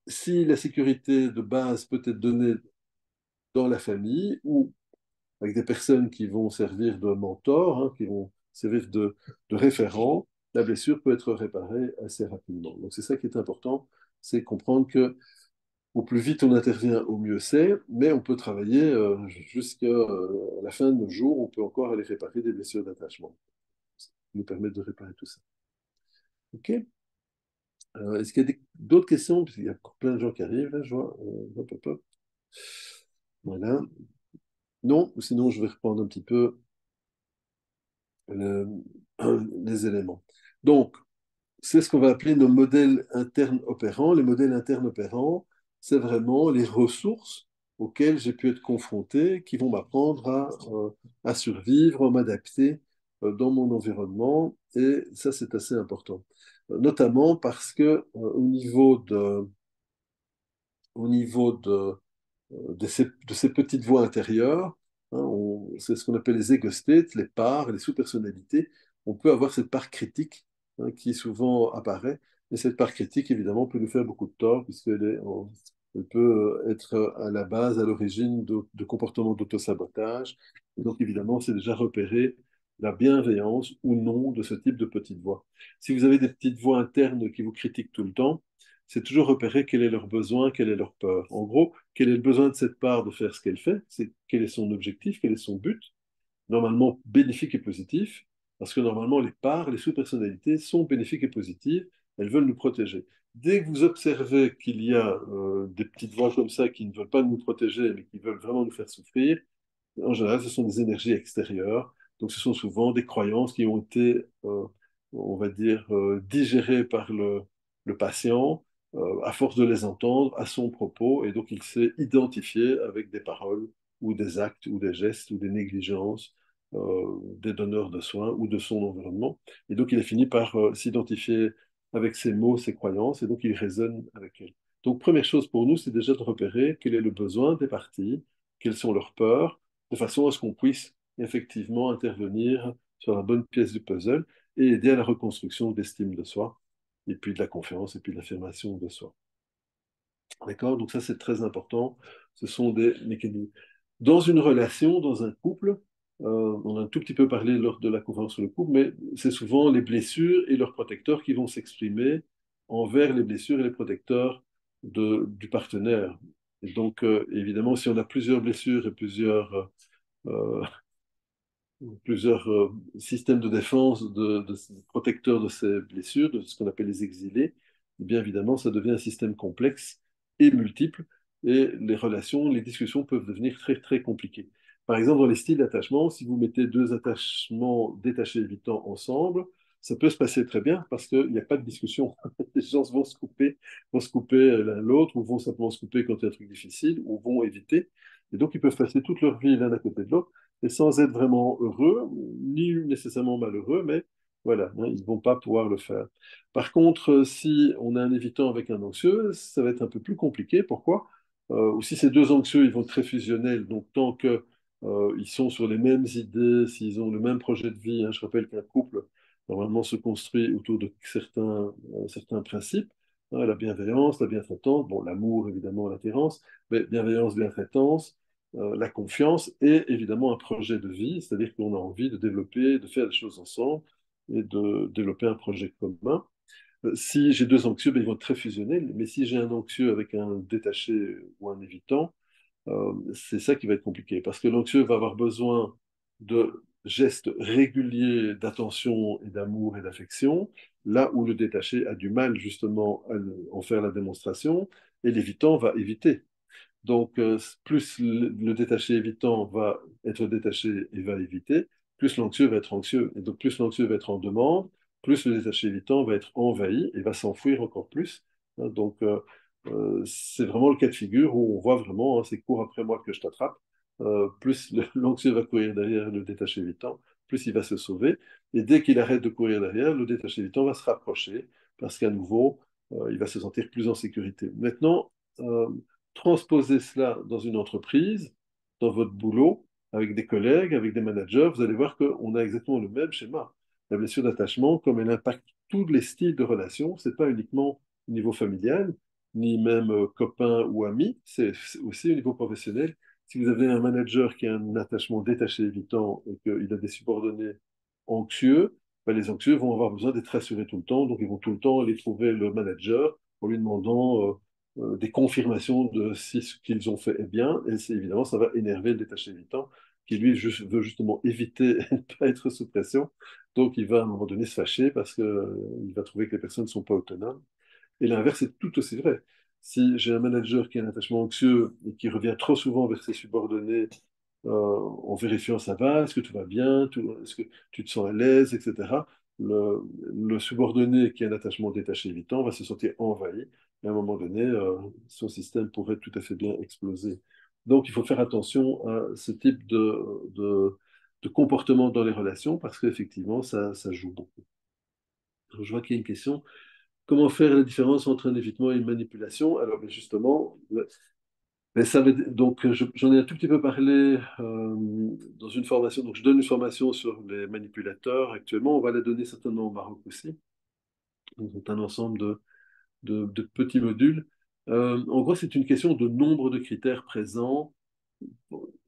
si la sécurité de base peut être donnée dans la famille ou avec des personnes qui vont servir de mentors, hein, qui vont servir de référents, la blessure peut être réparée assez rapidement. Donc c'est ça qui est important, c'est comprendre que au plus vite on intervient, au mieux c'est, mais on peut travailler jusqu'à la fin de nos jours, on peut encore aller réparer des blessures d'attachement. Ça nous permet de réparer tout ça. OK? Est-ce qu'il y a d'autres questions? Parce qu'il y a encore plein de gens qui arrivent, là, je vois. Hop, hop, hop. Voilà. Non, sinon je vais reprendre un petit peu le- les éléments. Donc, c'est ce qu'on va appeler nos modèles internes opérants. Les modèles internes opérants, c'est vraiment les ressources auxquelles j'ai pu être confronté qui vont m'apprendre à survivre, à m'adapter dans mon environnement. Et ça, c'est assez important. Notamment parce que au niveau de ces petites voix intérieures, hein, c'est ce qu'on appelle les ego states, les parts, les sous-personnalités. On peut avoir cette part critique hein, qui souvent apparaît, et cette part critique, évidemment, peut nous faire beaucoup de tort, elle peut être à la base, à l'origine de comportements d'autosabotage. Et donc, évidemment, c'est déjà repérer la bienveillance ou non de ce type de petites voix. Si vous avez des petites voix internes qui vous critiquent tout le temps, c'est toujours repérer quel est leur besoin, quelle est leur peur. En gros, quel est le besoin de cette part de faire ce qu'elle fait, quel est son objectif, quel est son but, normalement bénéfique et positif, parce que normalement les parts, les sous-personnalités sont bénéfiques et positives, elles veulent nous protéger. Dès que vous observez qu'il y a des petites voix comme ça qui ne veulent pas nous protéger, mais qui veulent vraiment nous faire souffrir, en général, ce sont des énergies extérieures. Donc, ce sont souvent des croyances qui ont été, on va dire, digérées par le patient à force de les entendre à son propos. Et donc, il s'est identifié avec des paroles ou des actes ou des gestes ou des négligences des donneurs de soins ou de son environnement. Et donc, il a fini par s'identifier avec ces mots, ces croyances, et donc il résonne avec elles. Donc, première chose pour nous, c'est déjà de repérer quel est le besoin des parties, quelles sont leurs peurs, de façon à ce qu'on puisse effectivement intervenir sur la bonne pièce du puzzle et aider à la reconstruction de l'estime de soi, et puis de la confiance, et puis de l'affirmation de soi. D'accord? Donc ça, c'est très important. Ce sont des mécanismes. Dans une relation, dans un couple, on a un tout petit peu parlé lors de la conférence sur le couple, mais c'est souvent les blessures et leurs protecteurs qui vont s'exprimer envers les blessures et les protecteurs du partenaire. Et donc, évidemment, si on a plusieurs blessures et euh, plusieurs systèmes de défense, de protecteurs de ces blessures, de ce qu'on appelle les exilés, et bien évidemment, ça devient un système complexe et multiple, et les relations, les discussions peuvent devenir très, très compliquées. Par exemple, dans les styles d'attachement, si vous mettez deux attachements détachés évitants ensemble, ça peut se passer très bien parce qu'il n'y a pas de discussion. Les gens vont se couper l'un l'autre, ou vont simplement se couper quand il y a un truc difficile, ou vont éviter. Et donc, ils peuvent passer toute leur vie l'un à côté de l'autre et sans être vraiment heureux, ni nécessairement malheureux, mais voilà, hein, ils ne vont pas pouvoir le faire. Par contre, si on a un évitant avec un anxieux, ça va être un peu plus compliqué. Pourquoi? Ou si ces deux anxieux, ils vont être très fusionnels, donc tant que ils sont sur les mêmes idées, s'ils ont le même projet de vie, hein, je rappelle qu'un couple, normalement, se construit autour de certains principes, hein, la bienveillance, la bientraitance, bon, l'amour, évidemment, l'attirance, mais bienveillance, bientraitance, la confiance et évidemment un projet de vie, c'est-à-dire qu'on a envie de développer, de faire des choses ensemble et de développer un projet commun. Si j'ai deux anxieux, ben, ils vont être très fusionnels, mais si j'ai un anxieux avec un détaché ou un évitant, c'est ça qui va être compliqué, parce que l'anxieux va avoir besoin de gestes réguliers d'attention et d'amour et d'affection, là où le détaché a du mal justement à en faire la démonstration, et l'évitant va éviter. Donc, plus le détaché évitant va être détaché et va éviter, plus l'anxieux va être anxieux. Et donc, plus l'anxieux va être en demande, plus le détaché évitant va être envahi et va s'enfuir encore plus. Hein, donc, c'est vraiment le cas de figure où on voit vraiment, hein, c'est cours après moi que je t'attrape. Plus l'anxieux va courir derrière le détaché évitant, plus il va se sauver. Et dès qu'il arrête de courir derrière, le détaché évitant va se rapprocher parce qu'à nouveau, il va se sentir plus en sécurité. Maintenant, transposez cela dans une entreprise, dans votre boulot, avec des collègues, avec des managers, vous allez voir qu'on a exactement le même schéma. La blessure d'attachement, comme elle impacte tous les styles de relations, ce n'est pas uniquement au niveau familial, ni même copain ou ami, c'est aussi au niveau professionnel. Si vous avez un manager qui a un attachement détaché évitant et qu'il a des subordonnés anxieux, ben les anxieux vont avoir besoin d'être rassurés tout le temps, donc ils vont tout le temps aller trouver le manager en lui demandant des confirmations de si ce qu'ils ont fait est bien, et évidemment, ça va énerver le détaché évitant, qui lui veut justement éviter de ne pas être sous pression. Donc, il va à un moment donné se fâcher parce qu'il va trouver que les personnes ne sont pas autonomes. Et l'inverse est tout aussi vrai. Si j'ai un manager qui a un attachement anxieux et qui revient trop souvent vers ses subordonnés en vérifiant ça va, est-ce que tout va bien, est-ce que tu te sens à l'aise, etc. Le subordonné qui a un attachement détaché évitant va se sentir envahi et à un moment donné, son système pourrait tout à fait bien exploser. Donc il faut faire attention à ce type de comportement dans les relations parce qu'effectivement, ça joue beaucoup. Alors, je vois qu'il y a une question. Comment faire la différence entre un évitement et une manipulation? Alors, ben, justement, mais donc, j'en ai un tout petit peu parlé dans une formation. Donc, je donne une formation sur les manipulateurs actuellement. On va la donner certainement au Maroc aussi. Donc, c'est un ensemble de petits modules. En gros, c'est une question de nombre de critères présents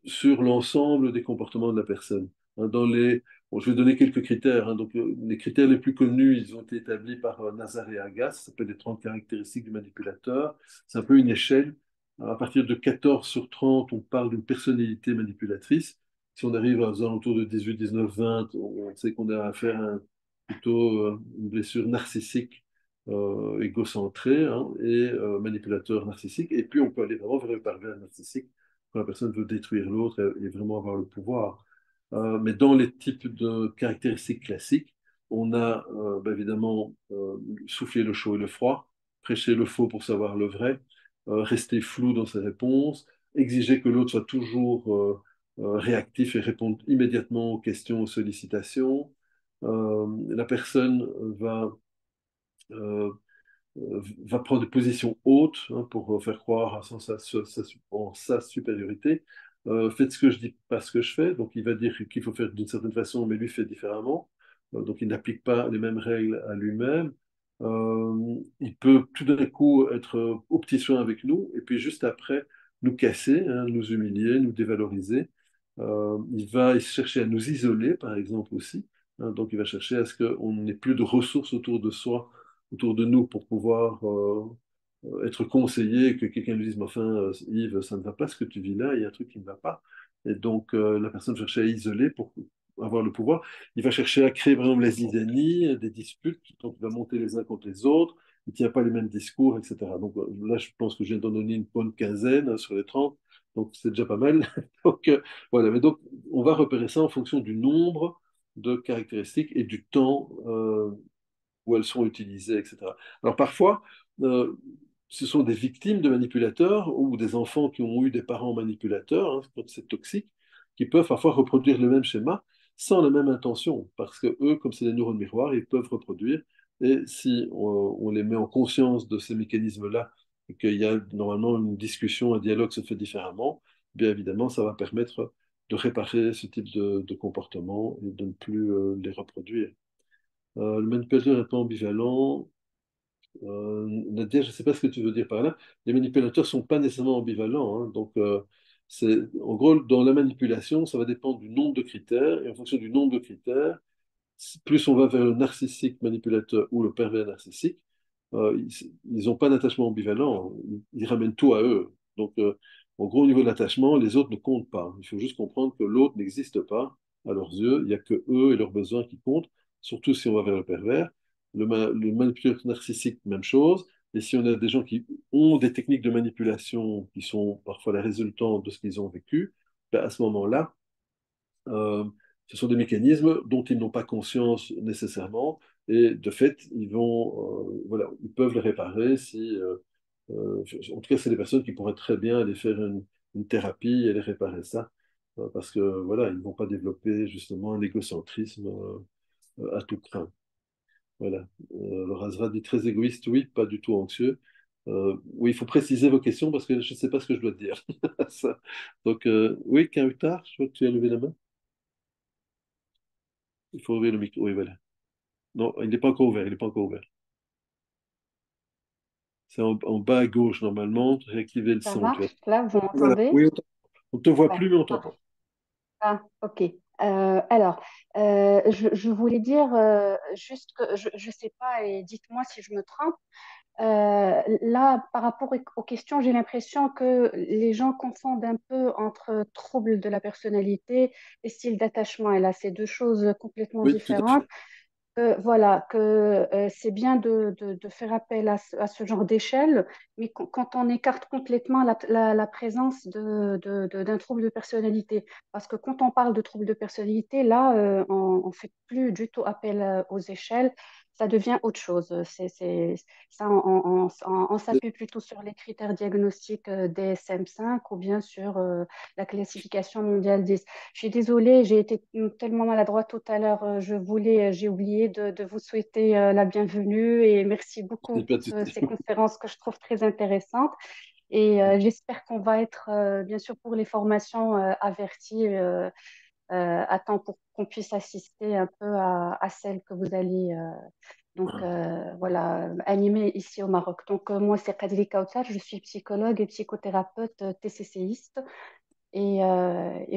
sur l'ensemble des comportements de la personne. Hein, bon, je vais donner quelques critères. Hein. Donc, les critères les plus connus, ils ont été établis par Nazar et Agas. Ça s'appelle les 30 caractéristiques du manipulateur. C'est un peu une échelle. Alors, à partir de 14 sur 30, on parle d'une personnalité manipulatrice. Si on arrive aux alentours de 18, 19, 20, on sait qu'on a affaire à plutôt une blessure narcissique égocentré, hein, et manipulateur narcissique. Et puis, on peut aller vraiment vers le pervers narcissique, quand la personne veut détruire l'autre et vraiment avoir le pouvoir. Mais dans les types de caractéristiques classiques, on a évidemment souffler le chaud et le froid, prêcher le faux pour savoir le vrai, rester flou dans ses réponses, exiger que l'autre soit toujours réactif et réponde immédiatement aux questions, aux sollicitations. La personne euh, va prendre des positions hautes, hein, pour faire croire à en sa supériorité. Faites ce que je dis, pas ce que je fais. Donc il va dire qu'il faut faire d'une certaine façon, mais lui fait différemment. Donc il n'applique pas les mêmes règles à lui-même. Il peut tout d'un coup être au petit soin avec nous, et puis juste après nous casser, hein, nous humilier, nous dévaloriser. Il va chercher à nous isoler, par exemple aussi. Hein. Donc il va chercher à ce qu'on n'ait plus de ressources autour de soi, autour de nous, pour pouvoir être conseillé, et que quelqu'un lui dise, mais enfin, Yves, ça ne va pas ce que tu vis là, il y a un truc qui ne va pas. Et donc, la personne cherche à isoler pour avoir le pouvoir. Il va chercher à créer, par exemple, les zizanies, des disputes, donc il va monter les uns contre les autres, il ne tient pas les mêmes discours, etc. Donc là, je pense que je viens d'en donner une bonne quinzaine, hein, sur les 30, donc c'est déjà pas mal. Donc, voilà, mais donc, on va repérer ça en fonction du nombre de caractéristiques et du temps où elles sont utilisées, etc. Alors parfois, euh, ce sont des victimes de manipulateurs ou des enfants qui ont eu des parents manipulateurs, hein, quand c'est toxique, qui peuvent parfois reproduire le même schéma sans la même intention, parce que eux, comme c'est des neurones miroirs, ils peuvent reproduire. Et si on les met en conscience de ces mécanismes-là, et qu'il y a normalement une discussion, un dialogue se fait différemment, bien évidemment, ça va permettre de réparer ce type de comportement et de ne plus les reproduire. Le manipulateur est pas ambivalent. Nadia, je ne sais pas ce que tu veux dire par là. Les manipulateurs ne sont pas nécessairement ambivalents, hein. Donc, en gros, dans la manipulation, ça va dépendre du nombre de critères. Et en fonction du nombre de critères, plus on va vers le narcissique manipulateur ou le pervers narcissique, ils n'ont pas d'attachement ambivalent. Ils ramènent tout à eux. Donc, en gros, au niveau de l'attachement, les autres ne comptent pas. Il faut juste comprendre que l'autre n'existe pas à leurs yeux. Il n'y a que eux et leurs besoins qui comptent, surtout si on va vers le pervers. Le manipulateur narcissique, même chose. Et si on a des gens qui ont des techniques de manipulation qui sont parfois la résultante de ce qu'ils ont vécu, ben à ce moment-là, euh, ce sont des mécanismes dont ils n'ont pas conscience nécessairement, et de fait, voilà, ils peuvent les réparer si, en tout cas, c'est des personnes qui pourraient très bien aller faire une thérapie et aller réparer ça, parce que voilà, ils ne vont pas développer justement un égocentrisme à tout craint. Voilà. Le Razra dit très égoïste, oui, pas du tout anxieux. Oui, il faut préciser vos questions parce que je ne sais pas ce que je dois te dire. Ça. Donc, oui, Kautar, je vois que tu as levé la main. Il faut ouvrir le micro. Oui, voilà. Non, il n'est pas encore ouvert. Il n'est pas encore ouvert. C'est en bas à gauche normalement. Réactiver le Ça son. Tu vois. marche? Là, vous Voilà. m'entendez? Oui, on te voit Ouais. plus, mais on t'entend. Ah, ok. Alors, je voulais dire juste que je ne sais pas, et dites-moi si je me trompe. Là, par rapport aux questions, j'ai l'impression que les gens confondent un peu entre trouble de la personnalité et style d'attachement. Et là, c'est deux choses complètement Oui, tout à différentes. fait. Voilà, que c'est bien de faire appel à ce genre d'échelle, mais quand on écarte complètement la présence d'un trouble de personnalité, parce que quand on parle de trouble de personnalité, là, on ne fait plus du tout appel aux échelles, ça devient autre chose. Ça, on s'appuie plutôt sur les critères diagnostiques DSM-5 ou bien sur la classification mondiale 10. Je suis désolée, j'ai été tellement maladroite tout à l'heure. J'ai oublié de vous souhaiter la bienvenue et merci beaucoup Il n'y a pas pour de souci. ces conférences que je trouve très intéressantes. Et j'espère qu'on va être, bien sûr, pour les formations avertis à temps pour qu'on puisse assister un peu à celles que vous allez voilà, animer ici au Maroc. Donc, moi, c'est Kadri Kautsar, je suis psychologue et psychothérapeute TCCiste. Et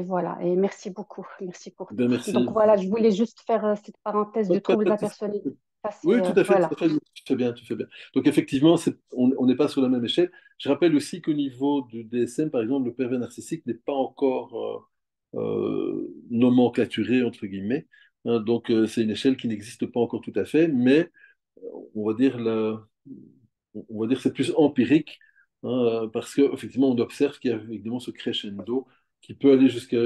voilà, et merci beaucoup, merci pour Ben, tout. Donc merci. voilà, je voulais juste faire cette parenthèse du trouble de Pas la de souci. personnalité. Ça, Oui, tout à fait, tout voilà. à fait. Tu fais bien, tu fais bien. Donc effectivement, on n'est pas sur la même échelle. Je rappelle aussi qu'au niveau du DSM, par exemple, le pervers narcissique n'est pas encore nomenclaturé, entre guillemets. Hein. Donc c'est une échelle qui n'existe pas encore tout à fait, mais on va dire, on va dire que c'est plus empirique, hein, parce qu'effectivement, on observe qu'il y a évidemment ce crescendo qui peut aller jusqu'à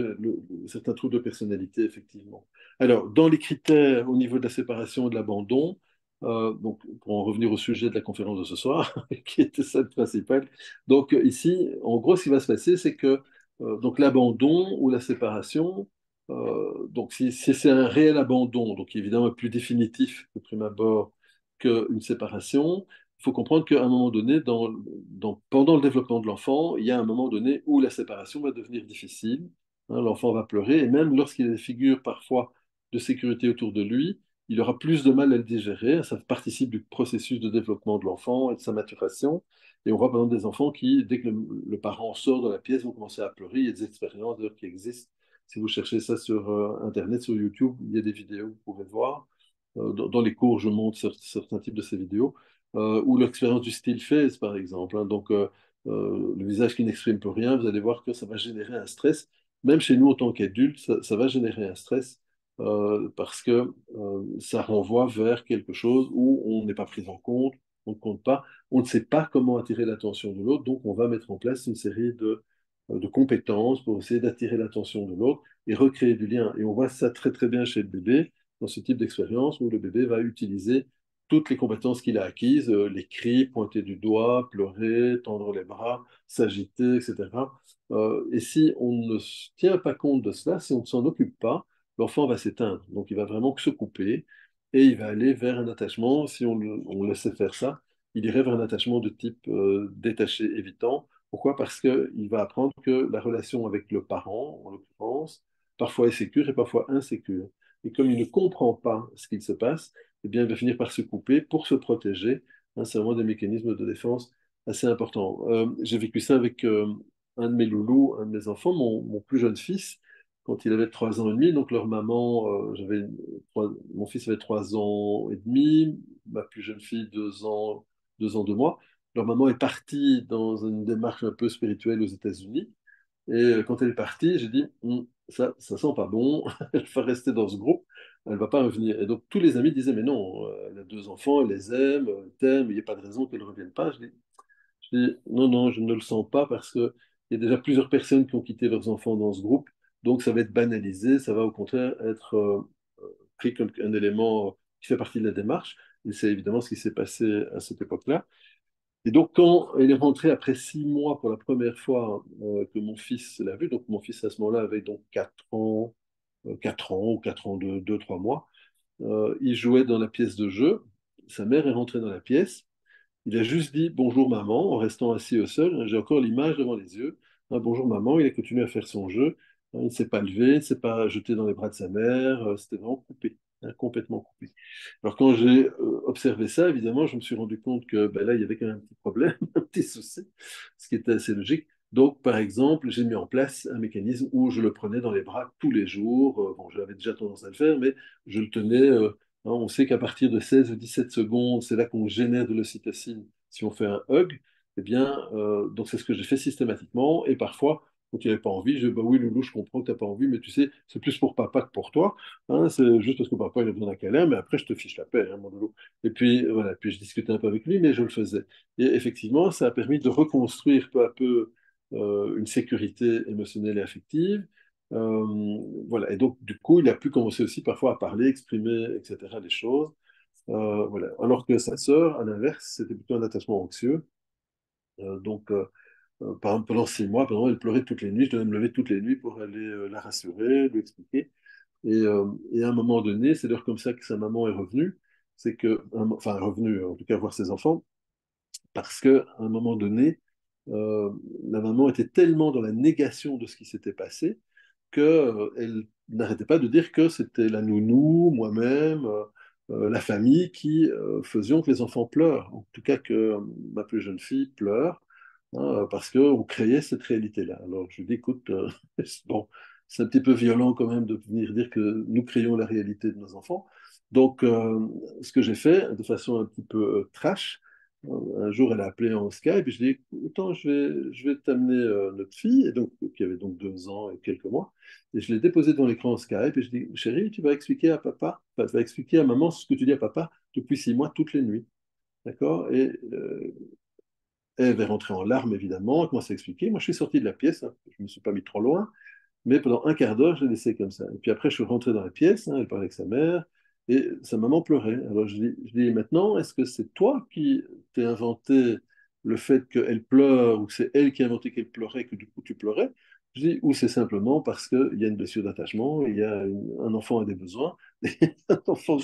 certains troubles de personnalité, effectivement. Alors, dans les critères au niveau de la séparation et de l'abandon, donc pour en revenir au sujet de la conférence de ce soir, qui était celle principale, donc ici, en gros, ce qui va se passer, c'est que donc l'abandon ou la séparation, donc si c'est un réel abandon, donc évidemment plus définitif de prime abord qu'une séparation, il faut comprendre qu'à un moment donné, pendant le développement de l'enfant, il y a un moment donné où la séparation va devenir difficile. Hein, l'enfant va pleurer, et même lorsqu'il y a des figures parfois de sécurité autour de lui, il aura plus de mal à le digérer. Ça participe du processus de développement de l'enfant et de sa maturation. Et on voit par exemple des enfants qui, dès que le parent sort de la pièce, vont commencer à pleurer. Il y a des expériences d'ailleurs qui existent. Si vous cherchez ça sur Internet, sur YouTube, il y a des vidéos, vous pouvez voir. Dans les cours, je montre certains types de ces vidéos, ou l'expérience du still face, par exemple. Hein. Donc, le visage qui n'exprime plus rien, vous allez voir que ça va générer un stress. Même chez nous, en tant qu'adultes, ça va générer un stress parce que ça renvoie vers quelque chose où on n'est pas pris en compte, on ne compte pas, on ne sait pas comment attirer l'attention de l'autre, donc on va mettre en place une série de compétences pour essayer d'attirer l'attention de l'autre et recréer du lien. Et on voit ça très très bien chez le bébé, dans ce type d'expérience où le bébé va utiliser toutes les compétences qu'il a acquises, les cris, pointer du doigt, pleurer, tendre les bras, s'agiter, etc. Et si on ne tient pas compte de cela, si on ne s'en occupe pas, l'enfant va s'éteindre. Donc il va vraiment que se couper et il va aller vers un attachement, si on laissait faire ça, il irait vers un attachement de type détaché, évitant. Pourquoi? Parce qu'il va apprendre que la relation avec le parent, en l'occurrence, parfois est sécure et parfois insécure. Et comme il ne comprend pas ce qu'il se passe, eh bien, il va finir par se couper pour se protéger. Hein, c'est vraiment des mécanismes de défense assez importants. J'ai vécu ça avec un de mes loulous, un de mes enfants, mon plus jeune fils, quand il avait 3 ans et demi. Donc, leur maman, mon fils avait 3 ans et demi, ma plus jeune fille, 2 ans, 2 ans, 2 mois. Leur maman est partie dans une démarche un peu spirituelle aux États-Unis. Et quand elle est partie, j'ai dit, ça sent pas bon, elle va rester dans ce groupe, elle va pas revenir. Et donc tous les amis disaient, mais non, elle a 2 enfants, elle les aime, elle t'aime, il n'y a pas de raison qu'elle ne revienne pas. Je dis, non, non, je ne le sens pas parce qu'il y a déjà plusieurs personnes qui ont quitté leurs enfants dans ce groupe, donc ça va être banalisé, ça va au contraire être pris comme un élément qui fait partie de la démarche. Et c'est évidemment ce qui s'est passé à cette époque-là. Et donc, quand elle est rentrée après 6 mois pour la première fois que mon fils l'a vue, donc mon fils à ce moment-là avait donc 4 ans, 4 ans ou 4 ans de 2, 3 mois, il jouait dans la pièce de jeu. Sa mère est rentrée dans la pièce. Il a juste dit bonjour maman en restant assis au sol. J'ai encore l'image devant les yeux. Bonjour maman, il a continué à faire son jeu. Il ne s'est pas levé, il ne s'est pas jeté dans les bras de sa mère. C'était vraiment coupé, complètement coupé. Alors quand j'ai observé ça, évidemment, je me suis rendu compte que ben là, il y avait quand même un petit problème, un petit souci, ce qui était assez logique. Donc, par exemple, j'ai mis en place un mécanisme où je le prenais dans les bras tous les jours. Bon, j'avais déjà tendance à le faire, mais je le tenais. On sait qu'à partir de 16 ou 17 secondes, c'est là qu'on génère de l'ocytocine si on fait un hug. Eh bien, donc c'est ce que j'ai fait systématiquement. Et parfois, quand il n'avait pas envie, je dis, bah oui, Loulou, je comprends que tu n'as pas envie, mais tu sais, c'est plus pour papa que pour toi. Hein, c'est juste parce que papa il a besoin d'un câlin, mais après, je te fiche la paix, hein, mon Loulou. Et puis, voilà, puis je discutais un peu avec lui, mais je le faisais. Et effectivement, ça a permis de reconstruire peu à peu une sécurité émotionnelle et affective. Voilà. Et donc, du coup, il a pu commencer aussi parfois à parler, exprimer, etc., les choses. Voilà. Alors que sa sœur, à l'inverse, c'était plutôt un attachement anxieux. Donc, par exemple, pendant 6 mois, par exemple, elle pleurait toutes les nuits. Je devais me lever toutes les nuits pour aller la rassurer, lui expliquer. Et à un moment donné, c'est d'ailleurs comme ça que sa maman est revenue. C'est que, enfin, revenue, en tout cas, voir ses enfants, parce qu'à un moment donné, euh, la maman était tellement dans la négation de ce qui s'était passé qu'elle n'arrêtait pas de dire que c'était la nounou, moi-même, la famille qui faisions que les enfants pleurent. En tout cas, que ma plus jeune fille pleure, hein, parce qu'on créait cette réalité-là. Alors je lui dis, écoute, bon, c'est un petit peu violent quand même de venir dire que nous créons la réalité de nos enfants. Donc, ce que j'ai fait, de façon un petit peu trash, Un jour, elle a appelé en Skype et je dis, attends, je vais t'amener notre fille, et donc, qui avait donc 2 ans et quelques mois. Et je l'ai déposée devant l'écran en Skype et je dis, chérie, tu vas expliquer à papa, enfin, tu vas expliquer à maman ce que tu dis à papa depuis 6 mois, toutes les nuits. D'accord? Et elle est rentrée en larmes, évidemment, elle commence à expliquer. Moi, je suis sorti de la pièce, hein, je ne me suis pas mis trop loin. Mais pendant un quart d'heure, je l'ai laissé comme ça. Et puis après, je suis rentré dans la pièce, hein, elle parlait avec sa mère, et sa maman pleurait. Alors je dis maintenant, est-ce que c'est toi qui t'es inventé le fait qu'elle pleure, ou que c'est elle qui a inventé qu'elle pleurait, que du coup tu pleurais? Je dis, ou c'est simplement parce qu'il y a une blessure d'attachement, il y a un enfant a des besoins, et un enfant,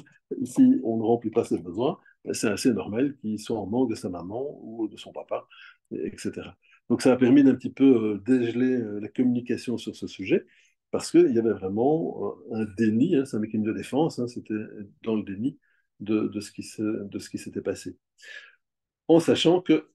si on ne remplit pas ses besoins, ben, c'est assez normal qu'il soit en manque de sa maman ou de son papa, etc. Donc ça a permis d'un petit peu dégeler la communication sur ce sujet, parce qu'il y avait vraiment un déni, hein, c'est un mécanisme de défense, hein, c'était dans le déni de ce qui s'était passé. En sachant que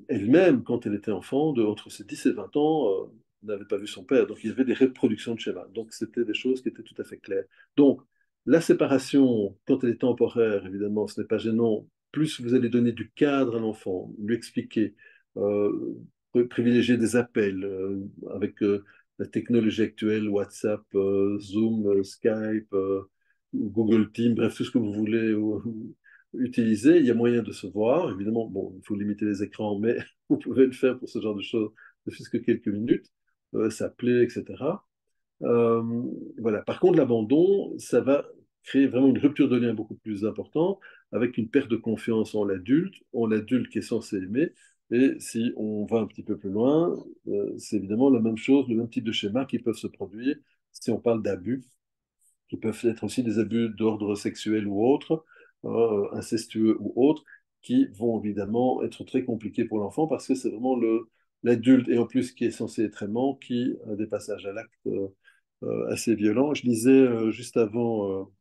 elle-même, quand elle était enfant, entre ses 10 et 20 ans, n'avait pas vu son père. Donc il y avait des reproductions de schémas. Donc c'était des choses qui étaient tout à fait claires. Donc la séparation, quand elle est temporaire, évidemment, ce n'est pas gênant. Plus vous allez donner du cadre à l'enfant, lui expliquer, euh, privilégier des appels avec la technologie actuelle, WhatsApp, Zoom, Skype, Google Teams, bref, tout ce que vous voulez utiliser. Il y a moyen de se voir. Évidemment, bon, il faut limiter les écrans, mais vous pouvez le faire pour ce genre de choses, ne fût-ce que quelques minutes, s'appeler, etc. Euh, voilà. Par contre, l'abandon, ça va créer vraiment une rupture de lien beaucoup plus importante, avec une perte de confiance en l'adulte qui est censé aimer. Et si on va un petit peu plus loin, c'est évidemment la même chose, le même type de schéma qui peuvent se produire si on parle d'abus, qui peuvent être aussi des abus d'ordre sexuel ou autre, incestueux ou autre, qui vont évidemment être très compliqués pour l'enfant parce que c'est vraiment l'adulte, et en plus qui est censé être aimant, qui a des passages à l'acte assez violents. Je lisais juste avant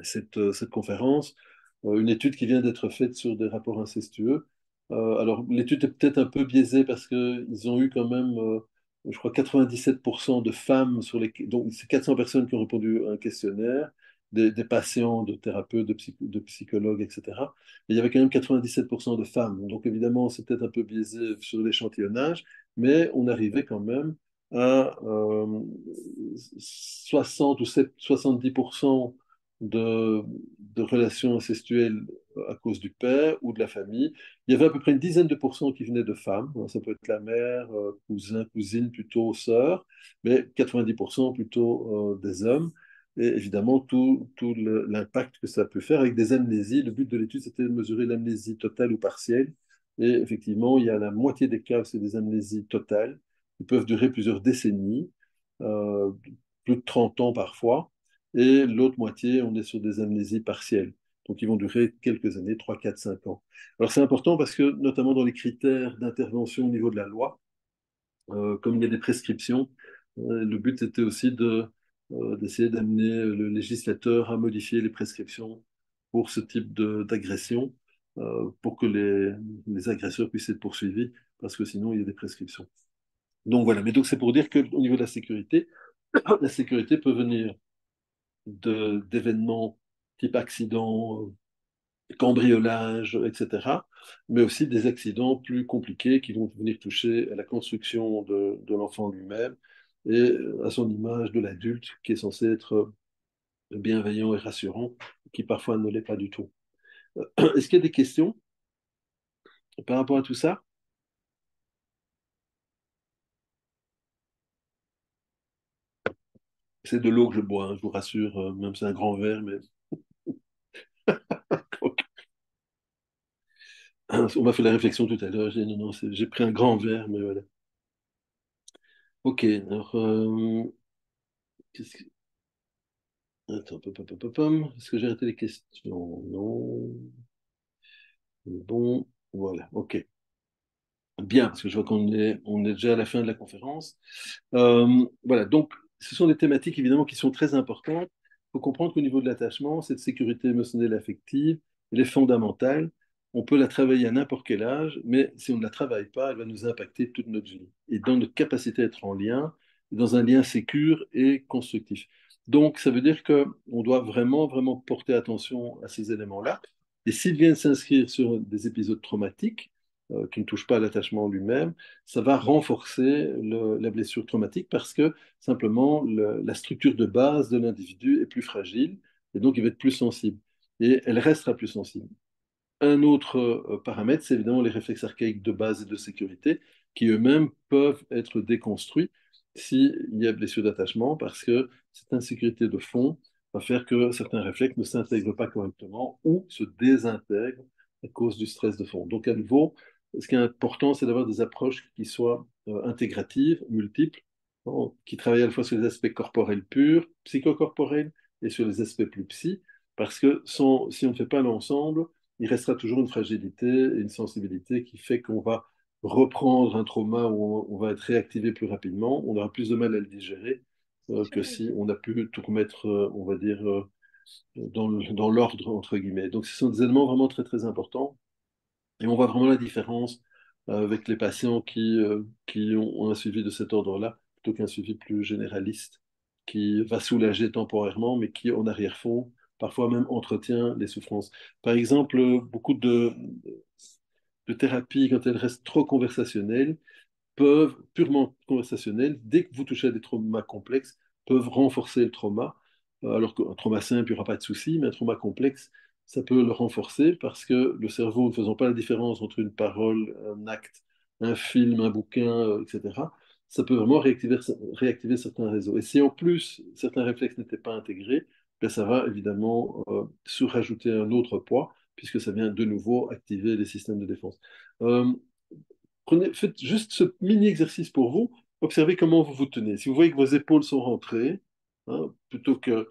cette conférence une étude qui vient d'être faite sur des rapports incestueux. Alors, l'étude est peut-être un peu biaisée parce qu'ils ont eu quand même, je crois, 97% de femmes sur les... Donc, c'est 400 personnes qui ont répondu à un questionnaire, des patients, de thérapeutes, de psychologues, etc. Et il y avait quand même 97% de femmes. Donc, évidemment, c'est peut-être un peu biaisé sur l'échantillonnage, mais on arrivait quand même à 60 ou 70% de relations incestuelles à cause du père ou de la famille. Il y avait à peu près une dizaine de pourcents qui venaient de femmes. Ça peut être la mère, cousin, cousine, plutôt sœur, mais 90% plutôt des hommes. Et évidemment, tout l'impact que ça peut faire avec des amnésies. Le but de l'étude, c'était de mesurer l'amnésie totale ou partielle. Et effectivement, il y a la moitié des cas, c'est des amnésies totales, qui peuvent durer plusieurs décennies, euh, plus de 30 ans parfois. Et l'autre moitié, on est sur des amnésies partielles. Donc, ils vont durer quelques années, 3, 4, 5 ans. Alors, c'est important parce que, notamment dans les critères d'intervention au niveau de la loi, comme il y a des prescriptions, le but était aussi d'essayer d'amener le législateur à modifier les prescriptions pour ce type d'agression, pour que les agresseurs puissent être poursuivis, parce que sinon, il y a des prescriptions. Donc, voilà. Mais donc, c'est pour dire qu'au niveau de la sécurité peut venir d'événements type accident, cambriolage, etc., mais aussi des accidents plus compliqués qui vont venir toucher à la construction de l'enfant lui-même et à son image de l'adulte qui est censé être bienveillant et rassurant, qui parfois ne l'est pas du tout. Est-ce qu'il y a des questions par rapport à tout ça? C'est de l'eau que je bois, hein, je vous rassure, même si c'est un grand verre, mais on m'a fait la réflexion tout à l'heure, j'ai dit non, non, j'ai pris un grand verre, mais voilà. Ok, alors, qu'est-ce que... Attends, pom, pom, pom, pom, pom. Est-ce que j'ai arrêté les questions? Non. Bon, voilà, ok. Bien, parce que je vois on est déjà à la fin de la conférence. Voilà, donc ce sont des thématiques évidemment qui sont très importantes. Il faut comprendre qu'au niveau de l'attachement, cette sécurité émotionnelle et affective, elle est fondamentale. On peut la travailler à n'importe quel âge, mais si on ne la travaille pas, elle va nous impacter toute notre vie et dans notre capacité à être en lien, dans un lien sécure et constructif. Donc, ça veut dire qu'on doit vraiment, vraiment porter attention à ces éléments-là. Et s'ils viennent s'inscrire sur des épisodes traumatiques, qui ne touchent pas à l'attachement lui-même, ça va renforcer la blessure traumatique parce que simplement la structure de base de l'individu est plus fragile et donc il va être plus sensible. Et elle restera plus sensible. Un autre paramètre, c'est évidemment les réflexes archaïques de base et de sécurité, qui eux-mêmes peuvent être déconstruits s'il y a blessure d'attachement, parce que cette insécurité de fond va faire que certains réflexes ne s'intègrent pas correctement ou se désintègrent à cause du stress de fond. Donc à nouveau, ce qui est important, c'est d'avoir des approches qui soient intégratives, multiples, hein, qui travaillent à la fois sur les aspects corporels purs, psychocorporels, et sur les aspects plus psy, parce que si on ne fait pas l'ensemble, il restera toujours une fragilité et une sensibilité qui fait qu'on va reprendre un trauma où on va être réactivé plus rapidement, on aura plus de mal à le digérer que si on a pu tout remettre, on va dire, dans l'ordre, entre guillemets. Donc ce sont des éléments vraiment très, très importants. Et on voit vraiment la différence avec les patients qui ont un suivi de cet ordre-là, plutôt qu'un suivi plus généraliste, qui va soulager temporairement, mais qui, en arrière-fond, parfois même entretient les souffrances. Par exemple, beaucoup de thérapies, quand elles restent trop conversationnelles, peuvent, purement conversationnelles, dès que vous touchez à des traumas complexes, peuvent renforcer le trauma. Alors qu'un trauma simple, il n'y aura pas de souci, mais un trauma complexe, ça peut le renforcer parce que le cerveau, ne faisant pas la différence entre une parole, un acte, un film, un bouquin, etc., ça peut vraiment réactiver certains réseaux. Et si en plus certains réflexes n'étaient pas intégrés, ben ça va évidemment surajouter un autre poids, puisque ça vient de nouveau activer les systèmes de défense. Euh, faites juste ce mini-exercice pour vous. Observez comment vous vous tenez. Si vous voyez que vos épaules sont rentrées, hein, plutôt que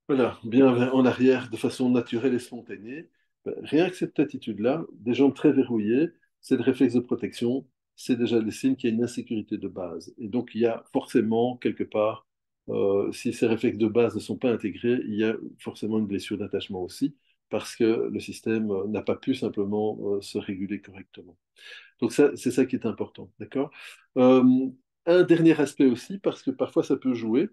voilà, bien en arrière de façon naturelle et spontanée, ben, rien que cette attitude-là, des jambes très verrouillées, c'est le réflexe de protection, c'est déjà des signes qu'il y a une insécurité de base. Et donc, il y a forcément, quelque part, si ces réflexes de base ne sont pas intégrés, il y a forcément une blessure d'attachement aussi, parce que le système n'a pas pu simplement se réguler correctement. Donc ça, c'est ça qui est important, d'accord? Un dernier aspect aussi, parce que parfois ça peut jouer,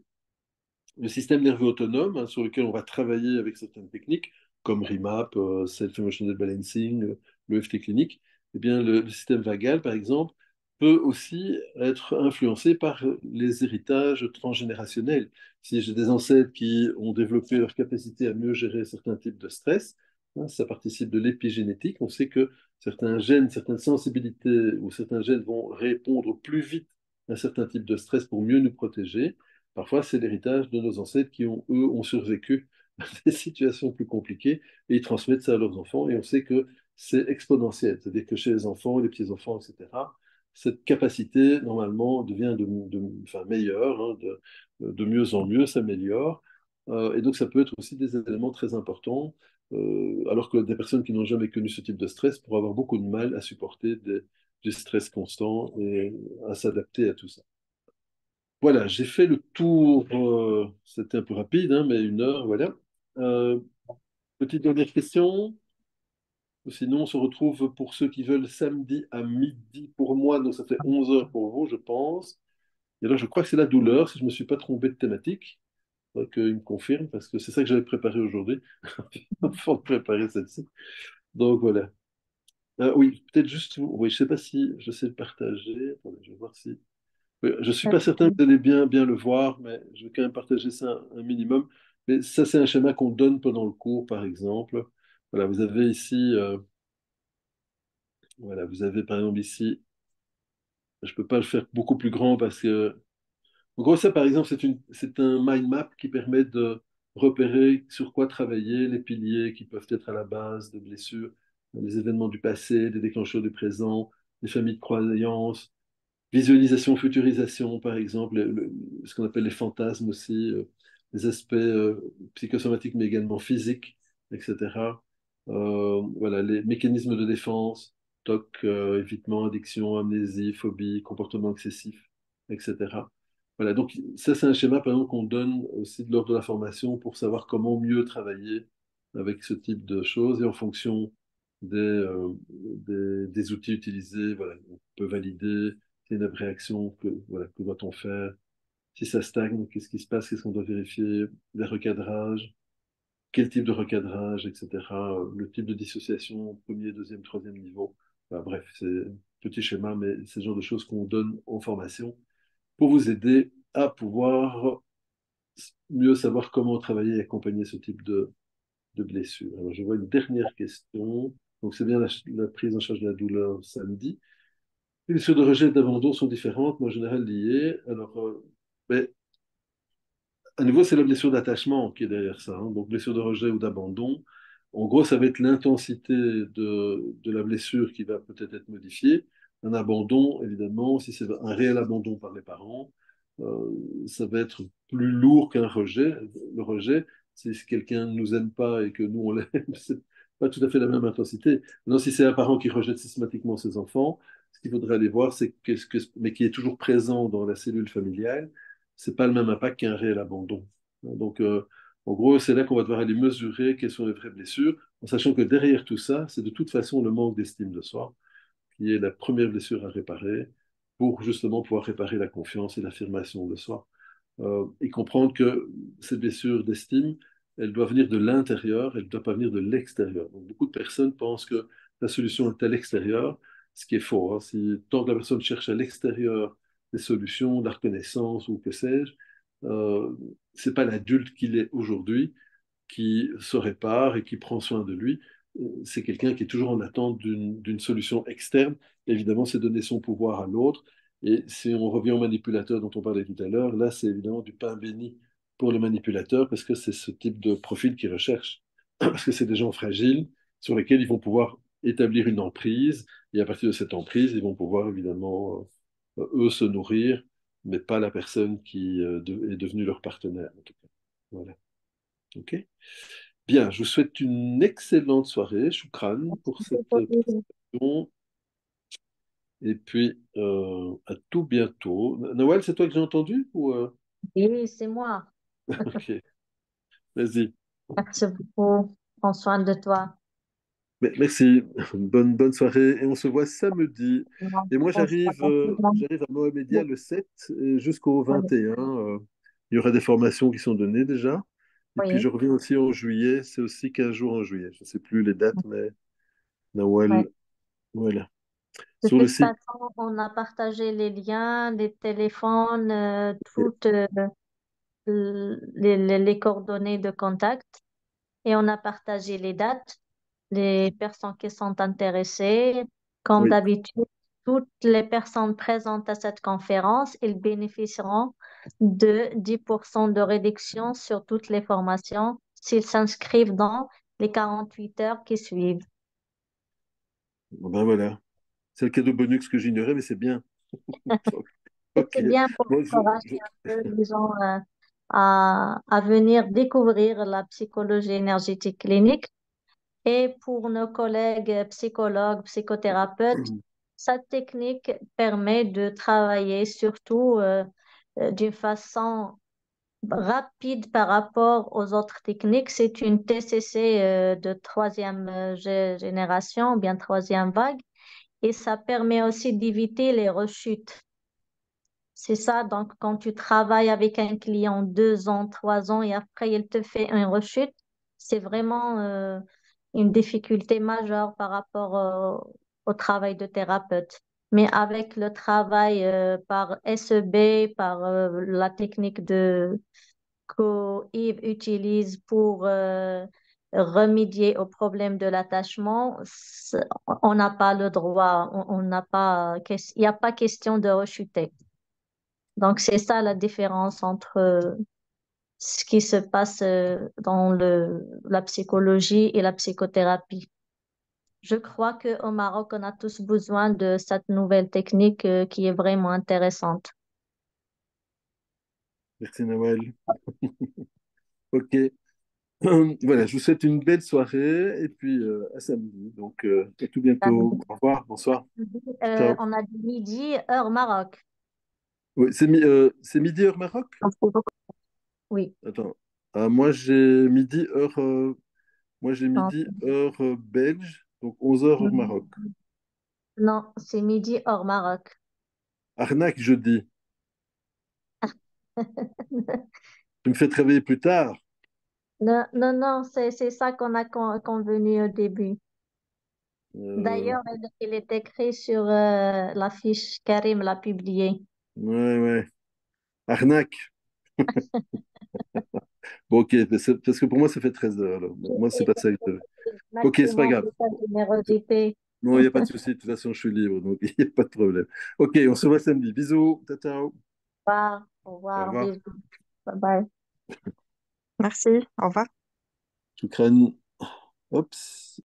le système nerveux autonome, hein, sur lequel on va travailler avec certaines techniques, comme REMAP, Self-Emotional Balancing, le FT clinique, eh bien le système vagal, par exemple, peut aussi être influencé par les héritages transgénérationnels. Si j'ai des ancêtres qui ont développé leur capacité à mieux gérer certains types de stress, hein, ça participe de l'épigénétique. On sait que certains gènes, certaines sensibilités ou certains gènes vont répondre plus vite à certains types de stress pour mieux nous protéger. Parfois, c'est l'héritage de nos ancêtres qui, eux, ont survécu à des situations plus compliquées et ils transmettent ça à leurs enfants. Et on sait que c'est exponentiel. C'est-à-dire que chez les enfants, les petits-enfants, etc., cette capacité, normalement, devient enfin, meilleure, hein, de mieux en mieux, s'améliore. Et donc, ça peut être aussi des éléments très importants, alors que des personnes qui n'ont jamais connu ce type de stress pourraient avoir beaucoup de mal à supporter des stress constants et à s'adapter à tout ça. Voilà, j'ai fait le tour. C'était un peu rapide, hein, mais 1 heure, voilà. Euh, Petite dernière question. Sinon, on se retrouve pour ceux qui veulent samedi à midi pour moi, donc ça fait 11 heures pour vous, je pense. Et là, je crois que c'est la douleur, si je ne me suis pas trompé de thématique. Il faudrait qu'il me confirme, parce que c'est ça que j'avais préparé aujourd'hui, avant de préparer celle-ci. Donc voilà. Oui, peut-être juste, oui, je ne sais pas si je sais le partager. Attendez, je vais voir si. Oui, je ne suis pas certain que vous allez bien le voir, mais je vais quand même partager ça un minimum. Mais ça, c'est un schéma qu'on donne pendant le cours, par exemple. Voilà, vous avez ici, voilà, vous avez par exemple ici, je ne peux pas le faire beaucoup plus grand parce que, en gros, ça, par exemple, c'est un mind map qui permet de repérer sur quoi travailler, les piliers qui peuvent être à la base de blessures, les événements du passé, les déclencheurs du présent, les familles de croyances. Visualisation, futurisation, par exemple, ce qu'on appelle les fantasmes aussi, les aspects psychosomatiques, mais également physiques, etc. Voilà, les mécanismes de défense, TOC, évitement, addiction, amnésie, phobie, comportement excessif, etc. Voilà, donc ça, c'est un schéma, par exemple, qu'on donne aussi lors de la formation pour savoir comment mieux travailler avec ce type de choses et en fonction des outils utilisés, voilà, on peut valider c'est une réaction, voilà, que doit-on faire? Si ça stagne, qu'est-ce qui se passe? Qu'est-ce qu'on doit vérifier? Les recadrages. quel type de recadrage, etc., le type de dissociation, premier, deuxième, troisième niveau. Enfin, bref, c'est un petit schéma, mais c'est le genre de choses qu'on donne en formation pour vous aider à pouvoir mieux savoir comment travailler et accompagner ce type de blessure. Alors, je vois une dernière question. Donc, c'est bien la prise en charge de la douleur samedi. Les blessures de rejet et d'abandon sont différentes, mais en général liées. Alors, mais à nouveau, c'est la blessure d'attachement qui est derrière ça, hein. Donc, blessure de rejet ou d'abandon. En gros, ça va être l'intensité de la blessure qui va peut-être être modifiée. Un abandon, évidemment, si c'est un réel abandon par les parents, ça va être plus lourd qu'un rejet. Le rejet, si quelqu'un ne nous aime pas et que nous, on l'aime, c'est pas tout à fait la même intensité. Non, si c'est un parent qui rejette systématiquement ses enfants, ce qu'il faudrait aller voir, c'est mais qui est toujours présent dans la cellule familiale, c'est pas le même impact qu'un réel abandon. Donc, en gros, c'est là qu'on va devoir aller mesurer quelles sont les vraies blessures, en sachant que derrière tout ça, c'est de toute façon le manque d'estime de soi qui est la première blessure à réparer pour justement pouvoir réparer la confiance et l'affirmation de soi. Et comprendre que cette blessure d'estime, elle doit venir de l'intérieur, elle ne doit pas venir de l'extérieur. Donc, beaucoup de personnes pensent que la solution est à l'extérieur, ce qui est faux, hein. Tant que la personne cherche à l'extérieur des solutions, de la reconnaissance ou que sais-je, euh, c'est pas l'adulte qu'il est aujourd'hui qui se répare et qui prend soin de lui. C'est quelqu'un qui est toujours en attente d'une solution externe. Évidemment, c'est donner son pouvoir à l'autre. Et si on revient au manipulateur dont on parlait tout à l'heure, là, c'est évidemment du pain béni pour le manipulateur parce que c'est ce type de profil qu'ils recherchent. Parce que c'est des gens fragiles sur lesquels ils vont pouvoir établir une emprise. Et à partir de cette emprise, ils vont pouvoir évidemment, eux, se nourrir, mais pas la personne qui est devenue leur partenaire, en tout cas. Voilà. OK? Bien, je vous souhaite une excellente soirée. Choukran pour cette présentation. Et puis, à tout bientôt. Noël, c'est toi que j'ai entendu ou Oui, c'est moi. Ok, vas-y. Merci beaucoup. Prends soin de toi. Merci. Bonne soirée. Et on se voit samedi. Et moi, Prends soin de toi. j'arrive à Mohamedia le 7 et jusqu'au 21. Il y aura des formations qui sont données déjà. Et puis, Oui, je reviens aussi en juillet. C'est aussi 15 jours en juillet. Je ne sais plus les dates, mais oui. Noël, voilà. De Sur le toute site. façon, on a partagé les liens, les téléphones, toutes les coordonnées de contact et on a partagé les dates, les personnes qui sont intéressées. Comme Oui. d'habitude, toutes les personnes présentes à cette conférence, ils bénéficieront de 10% de réduction sur toutes les formations s'ils s'inscrivent dans les 48 heures qui suivent. Bon, ben voilà. C'est le cadeau bonus que j'ignorais, mais c'est bien. Ok. C'est bien pour Moi, encourager un peu les gens à venir découvrir la psychologie énergétique clinique. Et pour nos collègues psychologues, psychothérapeutes, cette technique permet de travailler surtout d'une façon rapide par rapport aux autres techniques. C'est une TCC de troisième génération, bien troisième vague, et ça permet aussi d'éviter les rechutes. C'est ça, donc quand tu travailles avec un client 2 ans, 3 ans et après il te fait une rechute, c'est vraiment une difficulté majeure par rapport au travail de thérapeute. Mais avec le travail par SEB, par la technique que Yves utilise pour remédier au problème de l'attachement, on n'a pas le droit, on n'a pas, il n'y a pas question de rechuter. Donc, c'est ça la différence entre ce qui se passe dans la psychologie et la psychothérapie. Je crois qu'au Maroc, on a tous besoin de cette nouvelle technique qui est vraiment intéressante. Merci Noël. Ok. Voilà, je vous souhaite une belle soirée et puis à samedi. Donc, à tout bientôt. Au revoir, bonsoir. Ciao. On a dit midi, heure Maroc. Oui, c'est midi heure Maroc? Oui. Attends. Moi j'ai Non, midi heure belge, donc 11 heures heure Maroc. non, c'est midi, heure Maroc. Arnaque jeudi. Tu me fais travailler plus tard. Non, non, non, c'est ça qu'on a convenu au début. Euh, D'ailleurs, il est écrit sur l'affiche, Karim l'a publié. ouais, ouais. Arnaque. Bon, ok, parce que pour moi, ça fait 13 heures. Alors. Bon, moi, c'est pas ça que je veux. Ok, c'est pas Maximum grave. de ta générosité. Non, il n'y a pas de souci. De toute façon, je suis libre, donc il n'y a pas de problème. Ok, on se voit samedi. Bisous. Ciao, ciao. Au Au revoir, revoir. bisous. Bye bye. Merci, au revoir. Shukran. Oups.